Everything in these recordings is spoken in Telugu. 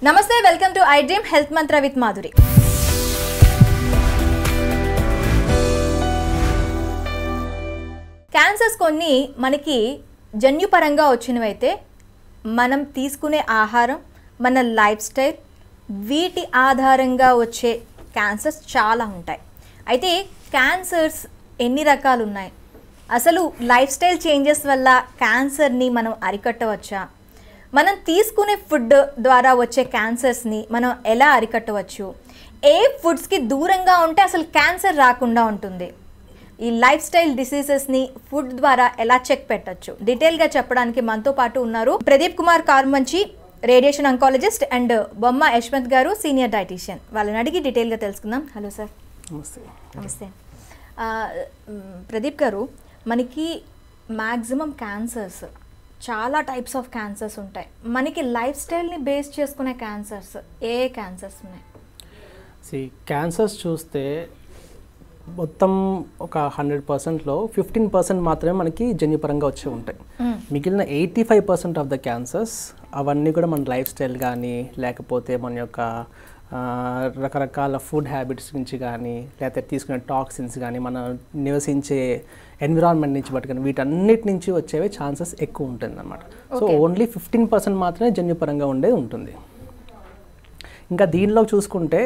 నమస్తే, welcome to I dream health Mantra with Madhuri. Cancers కొన్ని మనకి జన్యుపరంగా వచ్చినవైతే మనం తీసుకునే ఆహారం, మన లైఫ్ స్టైల్, వీటి ఆధారంగా వచ్చే క్యాన్సర్స్ చాలా ఉంటాయి. అయితే క్యాన్సర్స్ ఎన్ని రకాలు ఉన్నాయి, అసలు లైఫ్ స్టైల్ చేంజెస్ వల్ల క్యాన్సర్ని మనం అరికట్టవచ్చా, మనం తీసుకునే ఫుడ్ ద్వారా వచ్చే క్యాన్సర్స్ని మనం ఎలా అరికట్టవచ్చు, ఏ ఫుడ్స్కి దూరంగా ఉంటే అసలు క్యాన్సర్ రాకుండా ఉంటుంది, ఈ లైఫ్ స్టైల్ డిసీజెస్ని ఫుడ్ ద్వారా ఎలా చెక్ పెట్టచ్చు, డీటెయిల్గా చెప్పడానికి మనతో పాటు ఉన్నారు Pradeep Kumar Karmanchi, radiation oncologist, and బొమ్మ యశ్వంత్ గారు, సీనియర్ డైటీషియన్. వాళ్ళని అడిగి డీటెయిల్గా తెలుసుకుందాం. Hello sir. నమస్తే. నమస్తే. ప్రదీప్ గారు, మనకి మ్యాక్సిమం క్యాన్సర్స్, చాలా టైప్స్ ఆఫ్ క్యాన్సర్స్ ఉంటాయి. మనకి లైఫ్ స్టైల్ని బేస్ చేసుకునే క్యాన్సర్స్ ఏ క్యాన్సర్స్ ఉన్నాయి? క్యాన్సర్స్ చూస్తే మొత్తం ఒక 100%లో 15% మాత్రమే మనకి జన్యుపరంగా వచ్చే ఉంటాయి. మిగిలిన 85% ఆఫ్ ద క్యాన్సర్స్ అవన్నీ కూడా మన లైఫ్ స్టైల్ కానీ, లేకపోతే మన యొక్క రకరకాల ఫుడ్ హ్యాబిట్స్ నుంచి కానీ, లేకపోతే తీసుకునే టాక్సిన్స్ కానీ, మన నివసించే ఎన్విరాన్మెంట్ నుంచి బట్టి కానీ, వీటన్నిటి నుంచి వచ్చేవి ఛాన్సెస్ ఎక్కువ ఉంటుంది అన్నమాట. సో ఓన్లీ 15% మాత్రమే జన్యుపరంగా ఉండేది ఉంటుంది. ఇంకా దీనిలో చూసుకుంటే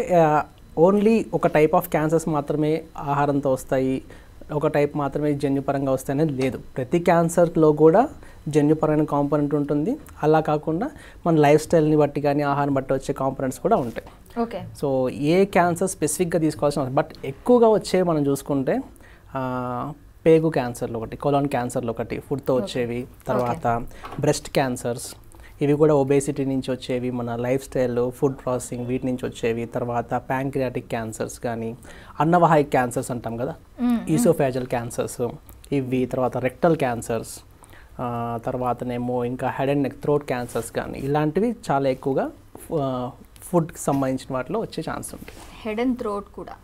ఓన్లీ ఒక టైప్ ఆఫ్ క్యాన్సర్స్ మాత్రమే ఆహారంతో వస్తాయి, ఒక టైప్ మాత్రమే జన్యుపరంగా వస్తాయనేది లేదు. ప్రతి క్యాన్సర్లో కూడా జన్యుపరమైన కాంపోనెంట్ ఉంటుంది. అలా కాకుండా మన లైఫ్ స్టైల్ని బట్టి కానీ, ఆహారం బట్టి వచ్చే కాంపోనెంట్స్ కూడా ఉంటాయి. ఓకే. సో ఏ క్యాన్సర్ స్పెసిఫిక్గా తీసుకోవాల్సిన అవసరం, బట్ ఎక్కువగా వచ్చేవి మనం చూసుకుంటే పేగు క్యాన్సర్లు ఒకటి, కొలాన్ క్యాన్సర్లు ఒకటి, ఫుడ్తో వచ్చేవి, తర్వాత బ్రెస్ట్ క్యాన్సర్స్, ఇవి కూడా ఒబేసిటీ నుంచి వచ్చేవి, మన లైఫ్ స్టైల్, ఫుడ్ ప్రాసెసింగ్, వీటి నుంచి వచ్చేవి. తర్వాత ప్యాంక్రియాటిక్ క్యాన్సర్స్ కానీ, అన్నవాహిక క్యాన్సర్స్ అంటాం కదా, ఈసోఫేజల్ క్యాన్సర్స్ ఇవి, తర్వాత రెక్టల్ క్యాన్సర్స్, తర్వాతనేమో ఇంకా head and neck, throat cancers కానీ, ఇలాంటివి చాలా ఎక్కువగా ఫుడ్కి సంబంధించిన వాటిలో వచ్చే ఛాన్స్ ఉంటుంది. హెడ్ అండ్ థ్రోట్ కూడా.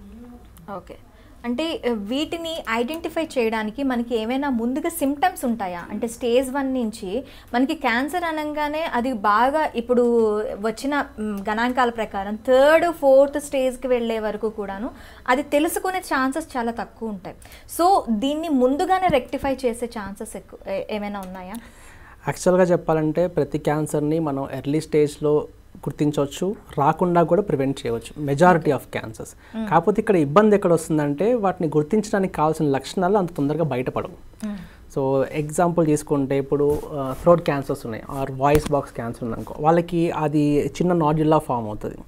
ఓకే. అంటే వీటిని ఐడెంటిఫై చేయడానికి మనకి ఏమైనా ముందుగా సిమ్టమ్స్ ఉంటాయా? అంటే స్టేజ్ 1 నుంచి మనకి క్యాన్సర్ అనగానే అది బాగా ఇప్పుడు వచ్చిన గణాంకాల ప్రకారం 3rd, 4th స్టేజ్కి వెళ్ళే వరకు కూడాను అది తెలుసుకునే ఛాన్సెస్ చాలా తక్కువ ఉంటాయి. సో దీన్ని ముందుగానే రెక్టిఫై చేసే ఛాన్సెస్ ఎక్కువ ఏమైనా ఉన్నాయా? యాక్చువల్గా చెప్పాలంటే ప్రతి క్యాన్సర్ని మనం ఎర్లీ స్టేజ్లో గుర్తించవచ్చు, రాకుండా కూడా ప్రివెంట్ చేయవచ్చు మెజారిటీ ఆఫ్ క్యాన్సర్స్. కాకపోతే ఇక్కడ ఇబ్బంది ఎక్కడ వస్తుందంటే వాటిని గుర్తించడానికి కావాల్సిన లక్షణాలు అంత తొందరగా బయటపడవు. సో ఎగ్జాంపుల్ తీసుకుంటే ఇప్పుడు థ్రోట్ క్యాన్సర్స్ ఉన్నాయి, ఆర్ వాయిస్ బాక్స్ క్యాన్సర్ ఉందనుకో, వాళ్ళకి అది చిన్న నాడ్యుల్లా ఫామ్ అవుతుంది.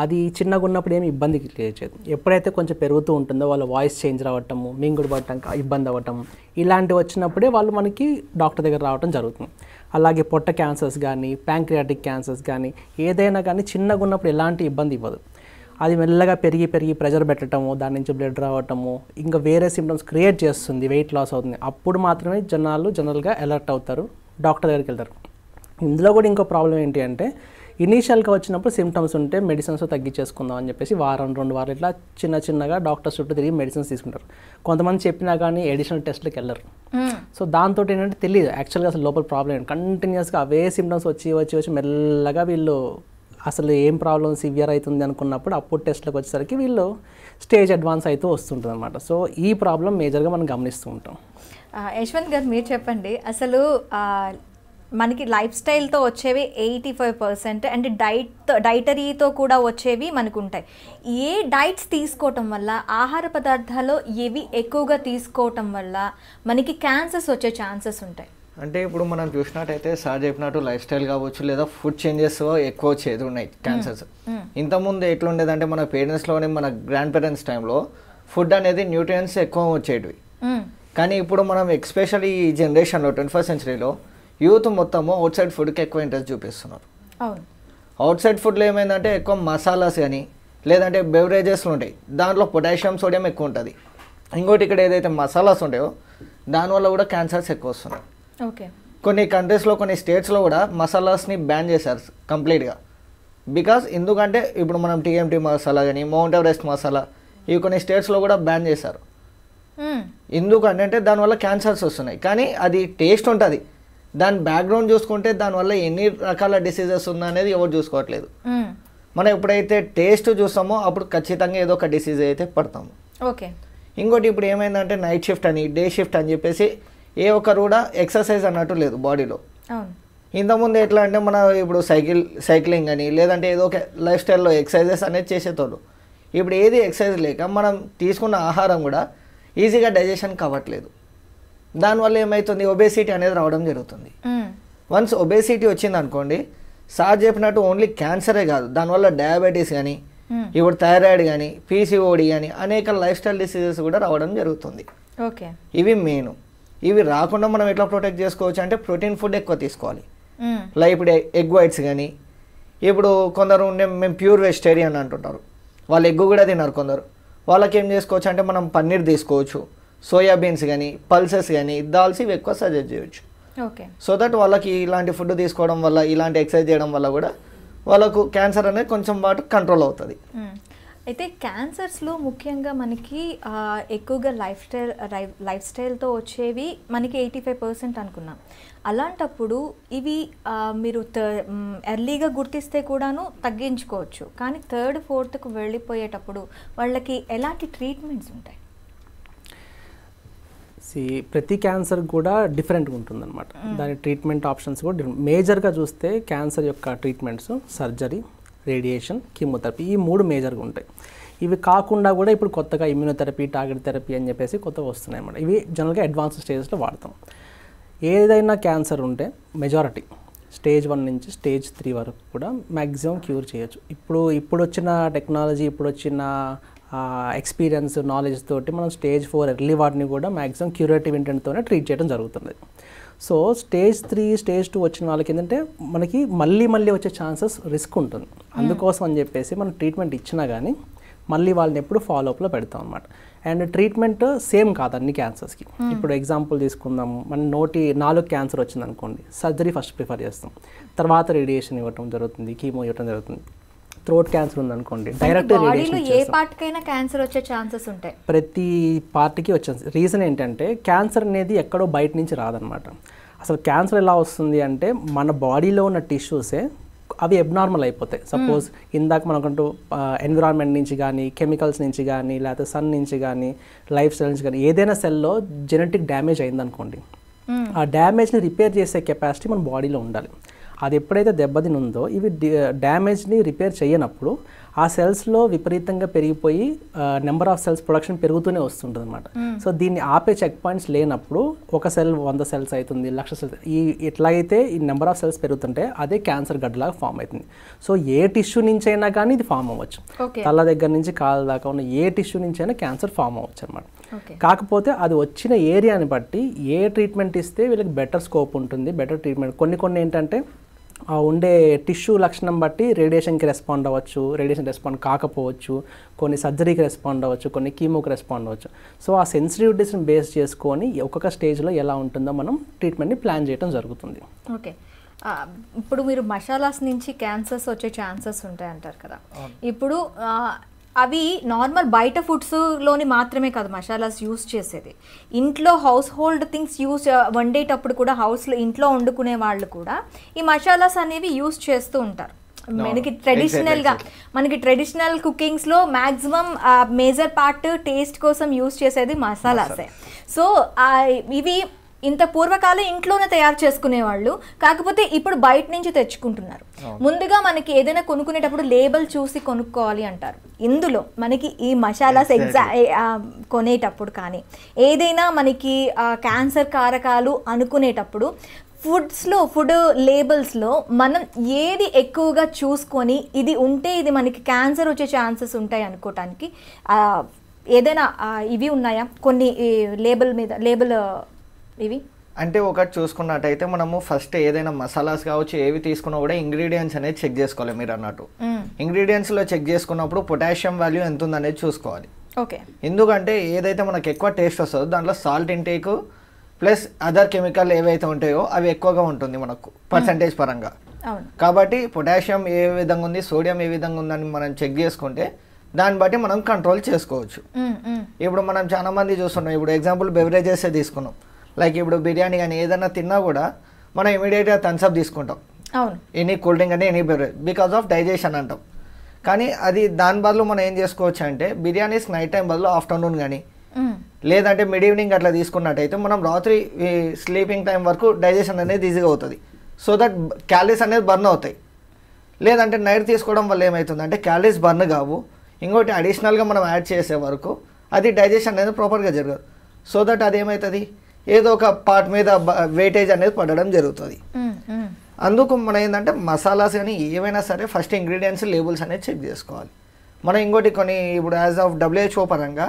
అది చిన్నగా ఉన్నప్పుడు ఏమి ఇబ్బంది క్రియేట్ చేయదు. ఎప్పుడైతే కొంచెం పెరుగుతూ ఉంటుందో వాళ్ళ వాయిస్ చేంజ్ రావటము, మింగుడు పడటం, ఇబ్బంది అవ్వటం, ఇలాంటివి వచ్చినప్పుడే వాళ్ళు మనకి డాక్టర్ దగ్గర రావడం జరుగుతుంది. అలాగే పొట్ట క్యాన్సర్స్ కానీ, ప్యాంక్రియాటిక్ క్యాన్సర్స్ కానీ, ఏదైనా కానీ చిన్నగా ఉన్నప్పుడు ఎలాంటి ఇబ్బంది ఇవ్వదు. అది మెల్లగా పెరిగి ప్రెషర్ పెట్టడము, దాని నుంచి బ్లడ్ రావటము, ఇంకా వేరే సిమ్టమ్స్ క్రియేట్ చేస్తుంది, వెయిట్ లాస్ అవుతుంది. అప్పుడు మాత్రమే జనరల్గా అలర్ట్ అవుతారు, డాక్టర్ దగ్గరికి వెళ్తారు. ఇందులో కూడా ఇంకో ప్రాబ్లం ఏంటి అంటే ఇనీషియల్గా వచ్చినప్పుడు సిమ్టమ్స్ ఉంటే మెడిసిన్స్ తగ్గించేసుకుందాం అని చెప్పేసి వారం 2 వారాలు ఇట్లా చిన్నగా డాక్టర్స్ చుట్టూ తిరిగి మెడిసిన్స్ తీసుకుంటారు. కొంతమంది చెప్పినా కానీ ఎడిషనల్ టెస్ట్లకు వెళ్ళరు. సో దాంతో ఏంటంటే తెలియదు యాక్చువల్గా అసలు లోపల ప్రాబ్లం ఏంటి. కంటిన్యూస్గా అవే సిమ్టమ్స్ వచ్చి మెల్లగా వీళ్ళు అసలు ఏం ప్రాబ్లం సివియర్ అవుతుంది అనుకున్నప్పుడు అప్పుడు టెస్ట్లకు వచ్చేసరికి వీళ్ళు స్టేజ్ అడ్వాన్స్ అవుతూ వస్తుంటుంది అనమాట. సో ఈ ప్రాబ్లం మేజర్గా మనం గమనిస్తూ ఉంటాం. యశ్వంత్ గారు, మీరు చెప్పండి, అసలు మనకి లైఫ్ స్టైల్తో వచ్చేవి 85% అండ్ డైటరీతో కూడా వచ్చేవి మనకు ఉంటాయి. ఏ డైట్స్ తీసుకోవటం వల్ల, ఆహార పదార్థాలు ఏవి ఎక్కువగా తీసుకోవటం వల్ల మనకి క్యాన్సర్స్ వచ్చే ఛాన్సెస్ ఉంటాయి? అంటే ఇప్పుడు మనం చూసినట్టయితే సార్ చెప్పినట్టు లైఫ్ స్టైల్ కావచ్చు, లేదా ఫుడ్ చేంజెస్ ఎక్కువ వచ్చేది ఉన్నాయి క్యాన్సర్స్. ఇంతకుముందు ఎట్లుండేదంటే మన పేరెంట్స్లోనే, మన గ్రాండ్ పేరెంట్స్ టైంలో ఫుడ్ అనేది న్యూట్రియన్స్ ఎక్కువ వచ్చేటివి. కానీ ఇప్పుడు మనం ఎస్పెషల్లీ ఈ జనరేషన్లో 21st centuryలో యూత్ మొత్తము అవుట్ సైడ్ ఫుడ్కి ఎక్కువ ఇంట్రెస్ట్ చూపిస్తున్నారు. అవుట్ సైడ్ ఫుడ్లో ఏమైందంటే ఎక్కువ మసాలాస్ కానీ, లేదంటే బెవరేజెస్లు ఉంటాయి, దాంట్లో పొటాషియం, సోడియం ఎక్కువ ఉంటుంది. ఇంకోటి ఇక్కడ ఏదైతే మసాలాస్ ఉంటాయో దానివల్ల కూడా క్యాన్సర్స్ ఎక్కువ వస్తున్నాయి. ఓకే. కొన్ని కంట్రీస్లో, కొన్ని స్టేట్స్లో కూడా మసాలాస్ని బ్యాన్ చేశారు కంప్లీట్గా. బికాస్ ఎందుకంటే ఇప్పుడు మనం TMT మసాలా కానీ, మౌంట్ ఎవరెస్ట్ మసాలా, ఇవి కొన్ని స్టేట్స్లో కూడా బ్యాన్ చేశారు. ఎందుకంటే దానివల్ల క్యాన్సర్స్ వస్తున్నాయి. కానీ అది టేస్ట్ ఉంటుంది, దాని బ్యాక్గ్రౌండ్ చూసుకుంటే దానివల్ల ఎన్ని రకాల డిసీజెస్ ఉందా అనేది ఎవరు చూసుకోవట్లేదు. మనం ఎప్పుడైతే టేస్ట్ చూస్తామో అప్పుడు ఖచ్చితంగా ఏదో ఒక డిసీజ్ అయితే పడతాము. ఓకే. ఇంకోటి ఇప్పుడు ఏమైందంటే నైట్ షిఫ్ట్ అని డే షిఫ్ట్ అని చెప్పేసి ఏ ఒక్కరు కూడా ఎక్సర్సైజ్ అన్నట్టు లేదు బాడీలో. ఇంతకుముందు ఎట్లా అంటే మన ఇప్పుడు సైక్లింగ్ అని లేదంటే ఏదో ఒక లైఫ్ స్టైల్లో ఎక్సర్సైజెస్ అనేది చేసేటోళ్ళు. ఇప్పుడు ఏది ఎక్సర్సైజ్ లేక మనం తీసుకున్న ఆహారం కూడా ఈజీగా డైజెషన్ కావట్లేదు. దానివల్ల ఏమవుతుంది, ఒబేసిటీ అనేది రావడం జరుగుతుంది. వన్స్ ఒబేసిటీ వచ్చింది అనుకోండి, సార్ చెప్పినట్టు ఓన్లీ క్యాన్సరే కాదు, దానివల్ల డయాబెటీస్ కానీ ఇప్పుడు థైరాయిడ్ కానీ పీసీఓడి కానీ అనేక లైఫ్ స్టైల్ డిసీజెస్ కూడా రావడం జరుగుతుంది. ఓకే. ఇవి మెయిన్. ఇవి రాకుండా మనం ఎట్లా ప్రొటెక్ట్ చేసుకోవచ్చు అంటే ప్రోటీన్ ఫుడ్ ఎక్కువ తీసుకోవాలి. లైక్ ఇప్పుడు ఎగ్ వైట్స్ కానీ, ఇప్పుడు కొందరు మేము ప్యూర్ వెజిటేరియన్ అంటుంటారు, వాళ్ళు ఎగ్ కూడా తిన్నారు కొందరు. వాళ్ళకి ఏం చేసుకోవచ్చు అంటే మనం పన్నీర్ తీసుకోవచ్చు, సోయాబీన్స్ కానీ పల్సెస్ కానీ దాల్స్ ఇవి ఎక్కువ సజెస్ట్ చేయొచ్చు. ఓకే. సో దట్ వాళ్ళకి ఇలాంటి ఫుడ్ తీసుకోవడం వల్ల ఇలాంటి ఎక్సర్సైజ్ చేయడం వల్ల కూడా వాళ్ళకు క్యాన్సర్ అనేది కొంచెం వాటి కంట్రోల్ అవుతుంది. అయితే క్యాన్సర్స్లో ముఖ్యంగా మనకి ఎక్కువగా లైఫ్ స్టైల్తో వచ్చేవి మనకి 85% అనుకున్నాం. అలాంటప్పుడు ఇవి మీరు ఎర్లీగా గుర్తిస్తే కూడాను తగ్గించుకోవచ్చు. కానీ 3rd 4th వెళ్ళిపోయేటప్పుడు వాళ్ళకి ఎలాంటి ట్రీట్మెంట్స్ ఉంటాయి? ప్రతి క్యాన్సర్ కూడా డిఫరెంట్గా ఉంటుందన్నమాట. దాని ట్రీట్మెంట్ ఆప్షన్స్ కూడా డిఫరెంట్. మేజర్గా చూస్తే క్యాన్సర్ యొక్క ట్రీట్మెంట్స్ సర్జరీ, రేడియేషన్, కీమోథెరపీ, ఈ 3 మేజర్గా ఉంటాయి. ఇవి కాకుండా కూడా ఇప్పుడు కొత్తగా ఇమ్యూనోథెరపీ, టార్గెట్ థెరపీ అని చెప్పేసి కొత్తగా వస్తున్నాయి అన్నమాట. ఇవి జనరల్గా అడ్వాన్స్ స్టేజెస్లో వాడతాం. ఏదైనా క్యాన్సర్ ఉంటే మెజారిటీ స్టేజ్ 1 నుంచి స్టేజ్ 3 వరకు కూడా మ్యాక్సిమం క్యూర్ చేయొచ్చు. ఇప్పుడు వచ్చిన టెక్నాలజీ, ఇప్పుడు వచ్చిన ఎక్స్పీరియన్స్, నాలెడ్జ్ తోటి మనం స్టేజ్ 4 ఎర్లీ వాటిని కూడా మ్యాక్సిమం క్యూరేటివ్ ఇంటెంట్తోనే ట్రీట్ చేయడం జరుగుతుంది. సో స్టేజ్ 3, స్టేజ్ 2 వచ్చిన వాళ్ళకి ఏంటంటే మనకి మళ్ళీ వచ్చే ఛాన్సెస్ రిస్క్ ఉంటుంది. అందుకోసం అని చెప్పేసి మనం ట్రీట్మెంట్ ఇచ్చినా కానీ మళ్ళీ వాళ్ళని ఎప్పుడు ఫాలోఅప్లో పెడతాం అనమాట. అండ్ ట్రీట్మెంట్ సేమ్ కాదు అన్ని క్యాన్సర్స్కి. ఇప్పుడు ఎగ్జాంపుల్ తీసుకుందాము, మన నోటి 4 క్యాన్సర్ వచ్చింది అనుకోండి, సర్జరీ ఫస్ట్ ప్రిఫర్ చేస్తాం, తర్వాత రేడియేషన్ ఇవ్వటం జరుగుతుంది, కీమో ఇవ్వటం జరుగుతుంది. థ్రోట్ క్యాన్సర్ ఉందనుకోండి, డైరెక్ట్ రేడియేషన్. ఏ పార్ట్కైనా క్యాన్సర్ వచ్చే ఛాన్సెస్ ఉంటాయి, ప్రతి పార్ట్కి వచ్చే రీజన్ ఏంటంటే క్యాన్సర్ అనేది ఎక్కడో బయట నుంచి రాదనమాట. అసలు క్యాన్సర్ ఎలా వస్తుంది అంటే మన బాడీలో ఉన్న టిష్యూసే అవి అబ్నార్మల్ అయిపోతాయి. సపోజ్ ఇందాక మనకంటూ ఎన్విరాన్మెంట్ నుంచి కానీ, కెమికల్స్ నుంచి కానీ, లేకపోతే సన్ నుంచి కానీ, లైఫ్ స్టైల్ నుంచి కానీ ఏదైనా సెల్లో జెనెటిక్ డ్యామేజ్ అయిందనుకోండి, ఆ డ్యామేజ్ని రిపేర్ చేసే కెపాసిటీ మన బాడీలో ఉండాలి. అది ఎప్పుడైతే దెబ్బతిని ఉందో ఇవి డ్యామేజ్ని రిపేర్ చేయనప్పుడు ఆ సెల్స్లో విపరీతంగా పెరిగిపోయి నెంబర్ ఆఫ్ సెల్స్ ప్రొడక్షన్ పెరుగుతూనే వస్తుంటుంది అనమాట. సో దీన్ని ఆపే చెక్ పాయింట్స్ లేనప్పుడు ఒక సెల్ 100 సెల్స్ అవుతుంది, 1,00,000 సెల్స్. ఎట్లాగైతే ఈ నెంబర్ ఆఫ్ సెల్స్ పెరుగుతుంటే అదే క్యాన్సర్ గడ్డలాగా ఫామ్ అవుతుంది. సో ఏ టిష్యూ నుంచి అయినా కానీ ఇది ఫామ్ అవ్వచ్చు. తల దగ్గర నుంచి కాళ్ళ దాకా ఉన్న ఏ టిష్యూ నుంచి అయినా క్యాన్సర్ ఫామ్ అవ్వచ్చు అనమాట. కాకపోతే అది వచ్చిన ఏరియాని బట్టి ఏ ట్రీట్మెంట్ ఇస్తే వీళ్ళకి బెటర్ స్కోప్ ఉంటుంది, బెటర్ ట్రీట్మెంట్. కొన్ని ఏంటంటే ఉండే టిష్యూ లక్షణం బట్టి రేడియేషన్కి రెస్పాండ్ అవ్వచ్చు, రేడియేషన్ రెస్పాండ్ కాకపోవచ్చు, కొన్ని సర్జరీకి రెస్పాండ్ అవ్వచ్చు, కొన్ని కీమోకి రెస్పాండ్ అవ్వచ్చు. సో ఆ సెన్సిటివిటీస్ని బేస్ చేసుకొని ఒక్కొక్క స్టేజ్లో ఎలా ఉంటుందో మనం ట్రీట్మెంట్ని ప్లాన్ చేయడం జరుగుతుంది. ఓకే. ఇప్పుడు మీరు మసాలాస్ నుంచి క్యాన్సర్స్ వచ్చే ఛాన్సెస్ ఉంటాయి అంటారు కదా. ఇప్పుడు అవి నార్మల్ బయట ఫుడ్స్లోని మాత్రమే కాదు మసాలాస్ యూస్ చేసేది, ఇంట్లో హౌస్ హోల్డ్ థింగ్స్ వండేటప్పుడు కూడా ఇంట్లో వండుకునే వాళ్ళు కూడా ఈ మసాలాస్ అనేవి యూస్ చేస్తూ ఉంటారు. మనకి ట్రెడిషనల్ కుకింగ్స్లో మ్యాక్సిమం మేజర్ పార్ట్ టేస్ట్ కోసం యూస్ చేసేది మసాలాసే. సో ఇవి ఇంత పూర్వకాలం ఇంట్లోనే తయారు చేసుకునేవాళ్ళు, కాకపోతే ఇప్పుడు బయట నుంచి తెచ్చుకుంటున్నారు. ముందుగా మనకి ఏదైనా కొనుక్కునేటప్పుడు లేబుల్ చూసి కొనుక్కోవాలి అంటారు. ఇందులో మనకి ఈ మసాలాస్ కొనేటప్పుడు కానీ ఏదైనా మనకి క్యాన్సర్ కారకాలు అనుకునేటప్పుడు ఫుడ్ లేబుల్స్లో మనం ఏది ఎక్కువగా చూసుకొని ఇది ఉంటే ఇది మనకి క్యాన్సర్ వచ్చే ఛాన్సెస్ ఉంటాయి అనుకోవటానికి ఏదైనా ఇవి ఉన్నాయా కొన్ని లేబుల్ ఇవి? అంటే ఒకటి చూసుకున్నట్టయితే మనము ఫస్ట్ ఏదైనా మసాలాస్ కావచ్చు ఏవి తీసుకున్నా కూడా ఇంగ్రీడియంట్స్ అనేది చెక్ చేసుకోవాలి. మీరు అన్నట్టు ఇంగ్రీడియంట్స్లో చెక్ చేసుకున్నప్పుడు పొటాషియం వాల్యూ ఎంత ఉందనేది చూసుకోవాలి. ఓకే. ఎందుకంటే ఏదైతే మనకు ఎక్కువ టేస్ట్ వస్తుందో దాంట్లో salt intake plus other chemical ఏవైతే ఉంటాయో అవి ఎక్కువగా ఉంటుంది మనకు పర్సంటేజ్ పరంగా. కాబట్టి పొటాషియం ఏ విధంగా ఉంది, సోడియం ఏ విధంగా ఉందని మనం చెక్ చేసుకుంటే దాన్ని బట్టి మనం కంట్రోల్ చేసుకోవచ్చు. ఇప్పుడు మనం చాలా మంది చూస్తున్నాం, ఇప్పుడు ఎగ్జాంపుల్ బెవరేజెస్ తీసుకున్నాం, లైక్ ఇప్పుడు బిర్యానీ కానీ ఏదైనా తిన్నా కూడా మనం ఇమీడియట్గా థమ్స్అప్ తీసుకుంటాం, అవును. ఎనీ కూల్ డ్రింక్ అంటే any beverage, because of digestion అంటాం. కానీ అది దాని బదులు మనం ఏం చేసుకోవచ్చు అంటే బిర్యానీస్ నైట్ టైం బదులు ఆఫ్టర్నూన్ కానీ లేదంటే మిడ్ ఈవినింగ్ అట్లా తీసుకున్నట్టయితే మనం రాత్రి స్లీపింగ్ టైం వరకు డైజెషన్ అనేది ఈజీగా అవుతుంది. సో దట్ క్యాలరీస్ అనేది బర్న్ అవుతాయి. లేదంటే నైట్ తీసుకోవడం వల్ల ఏమవుతుందంటే క్యాలరీస్ బర్న్ కావు, ఇంకోటి అడిషనల్గా మనం యాడ్ చేసే వరకు అది డైజెషన్ అనేది ప్రాపర్గా జరగదు. సో దట్ అది ఏమవుతుంది, ఏదో ఒక పార్ట్ మీద వెయిటేజ్ అనేది పడడం జరుగుతుంది. అందుకు మనం ఏంటంటే మసాలాస్ కానీ ఏవైనా సరే ఫస్ట్ ఇంగ్రీడియంట్స్ లేబుల్స్ అనేది చెక్ చేసుకోవాలి. మనం ఇంకోటి కొన్ని ఇప్పుడు యాజ్ ఆఫ్ WHO పరంగా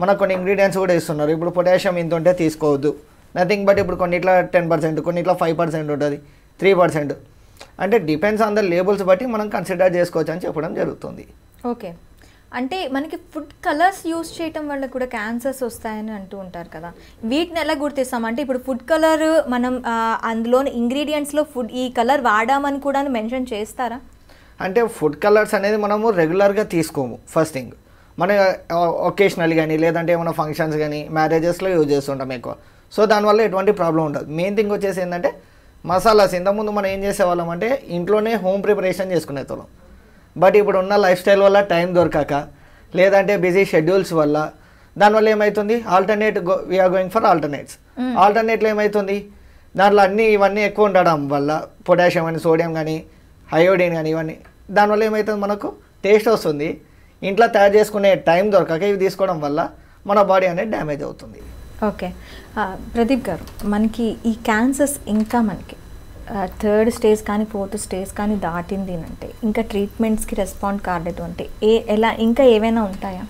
మనకు కొన్ని ఇంగ్రీడియంట్స్ కూడా ఇస్తున్నారు. ఇప్పుడు పొటాషియం ఇంత ఉంటే తీసుకోవద్దు, నథింగ్ బట్ ఇప్పుడు కొన్నిట్లా 10%, కొన్నిట్లా 5% ఉంటుంది, 3%. అంటే డిపెండ్స్ ఆన్ ద లేబుల్స్ బట్టి మనం కన్సిడర్ చేసుకోవచ్చు అని చెప్పడం జరుగుతుంది. ఓకే, అంటే మనకి ఫుడ్ కలర్స్ యూస్ చేయటం వల్ల కూడా క్యాన్సర్స్ వస్తాయని అంటూ ఉంటారు కదా, వీటిని ఎలా గుర్తిస్తాం? అంటే ఇప్పుడు ఫుడ్ కలర్ మనం అందులోని ఇంగ్రీడియంట్స్లో ఫుడ్ ఈ కలర్ వాడామని కూడా మెన్షన్ చేస్తారా? అంటే ఫుడ్ కలర్స్ అనేది మనము రెగ్యులర్గా తీసుకోము. ఫస్ట్ థింగ్ మన ఒకేషనల్ కానీ లేదంటే ఏమైనా ఫంక్షన్స్ కానీ మ్యారేజెస్లో యూజ్ చేస్తుంటాం ఎక్కువ. సో దానివల్ల ఎటువంటి ప్రాబ్లం ఉండదు. మెయిన్ థింగ్ వచ్చేసి ఏంటంటే మసాలాస్ ఇంతకుముందు మనం ఏం చేసేవాళ్ళం అంటే ఇంట్లోనే హోమ్ ప్రిపరేషన్ చేసుకునేవాళ్ళం. బట్ ఇప్పుడు ఉన్న లైఫ్ స్టైల్ వల్ల టైం దొరకక లేదంటే బిజీ షెడ్యూల్స్ వల్ల దానివల్ల ఏమవుతుంది, alternate we are going for alternates. ఆల్టర్నేట్లో ఏమవుతుంది, దాంట్లో ఇవన్నీ ఎక్కువ ఉండడం వల్ల పొటాషియం కానీ సోడియం కానీ అయోడిన్ కానీ ఇవన్నీ దానివల్ల ఏమవుతుంది, మనకు టేస్ట్ వస్తుంది, ఇంట్లో తయారు చేసుకునే టైం దొరకక ఇవి తీసుకోవడం వల్ల మన బాడీ అనేది డ్యామేజ్ అవుతుంది. ఓకే, ప్రదీప్ గారు, మనకి ఈ క్యాన్సర్స్ ఇంకా మనకి 3rd స్టేజ్ కానీ 4th స్టేజ్ కానీ దాటింది అంటే ఇంకా ట్రీట్మెంట్స్కి రెస్పాండ్ కాలేదు అంటే ఎలా ఇంకా ఏవైనా ఉంటాయా?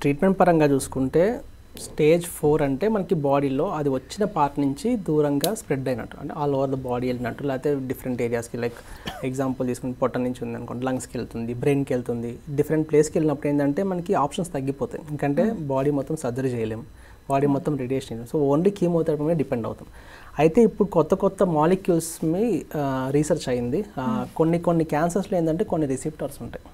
ట్రీట్మెంట్ పరంగా చూసుకుంటే స్టేజ్ 4 అంటే మనకి బాడీలో అది వచ్చిన పార్ట్ నుంచి దూరంగా స్ప్రెడ్ అయినట్టు, అంటే ఆల్ ఓవర్ ద బాడీ వెళ్ళినట్టు, లేకపోతే డిఫరెంట్ ఏరియాస్కి, లైక్ ఎగ్జాంపుల్ తీసుకుని పొట్ట నుంచి ఉంది అనుకోండి, లంగ్స్కి వెళ్తుంది, బ్రెయిన్కి వెళ్తుంది, డిఫరెంట్ ప్లేస్కి వెళ్ళినప్పుడు ఏంటంటే మనకి ఆప్షన్స్ తగ్గిపోతాయి. ఎందుకంటే బాడీ మొత్తం సర్జరీ చేయలేము, బాడీ మొత్తం రేడియేషన్, సో ఓన్లీ కీమోథెరపీ మీద డిపెండ్ అవుతాం. అయితే ఇప్పుడు కొత్త మాలిక్యూల్స్ మీ రీసెర్చ్ అయింది. కొన్ని క్యాన్సర్స్లో ఏంటంటే కొన్ని రిసెప్టర్స్ ఉంటాయి,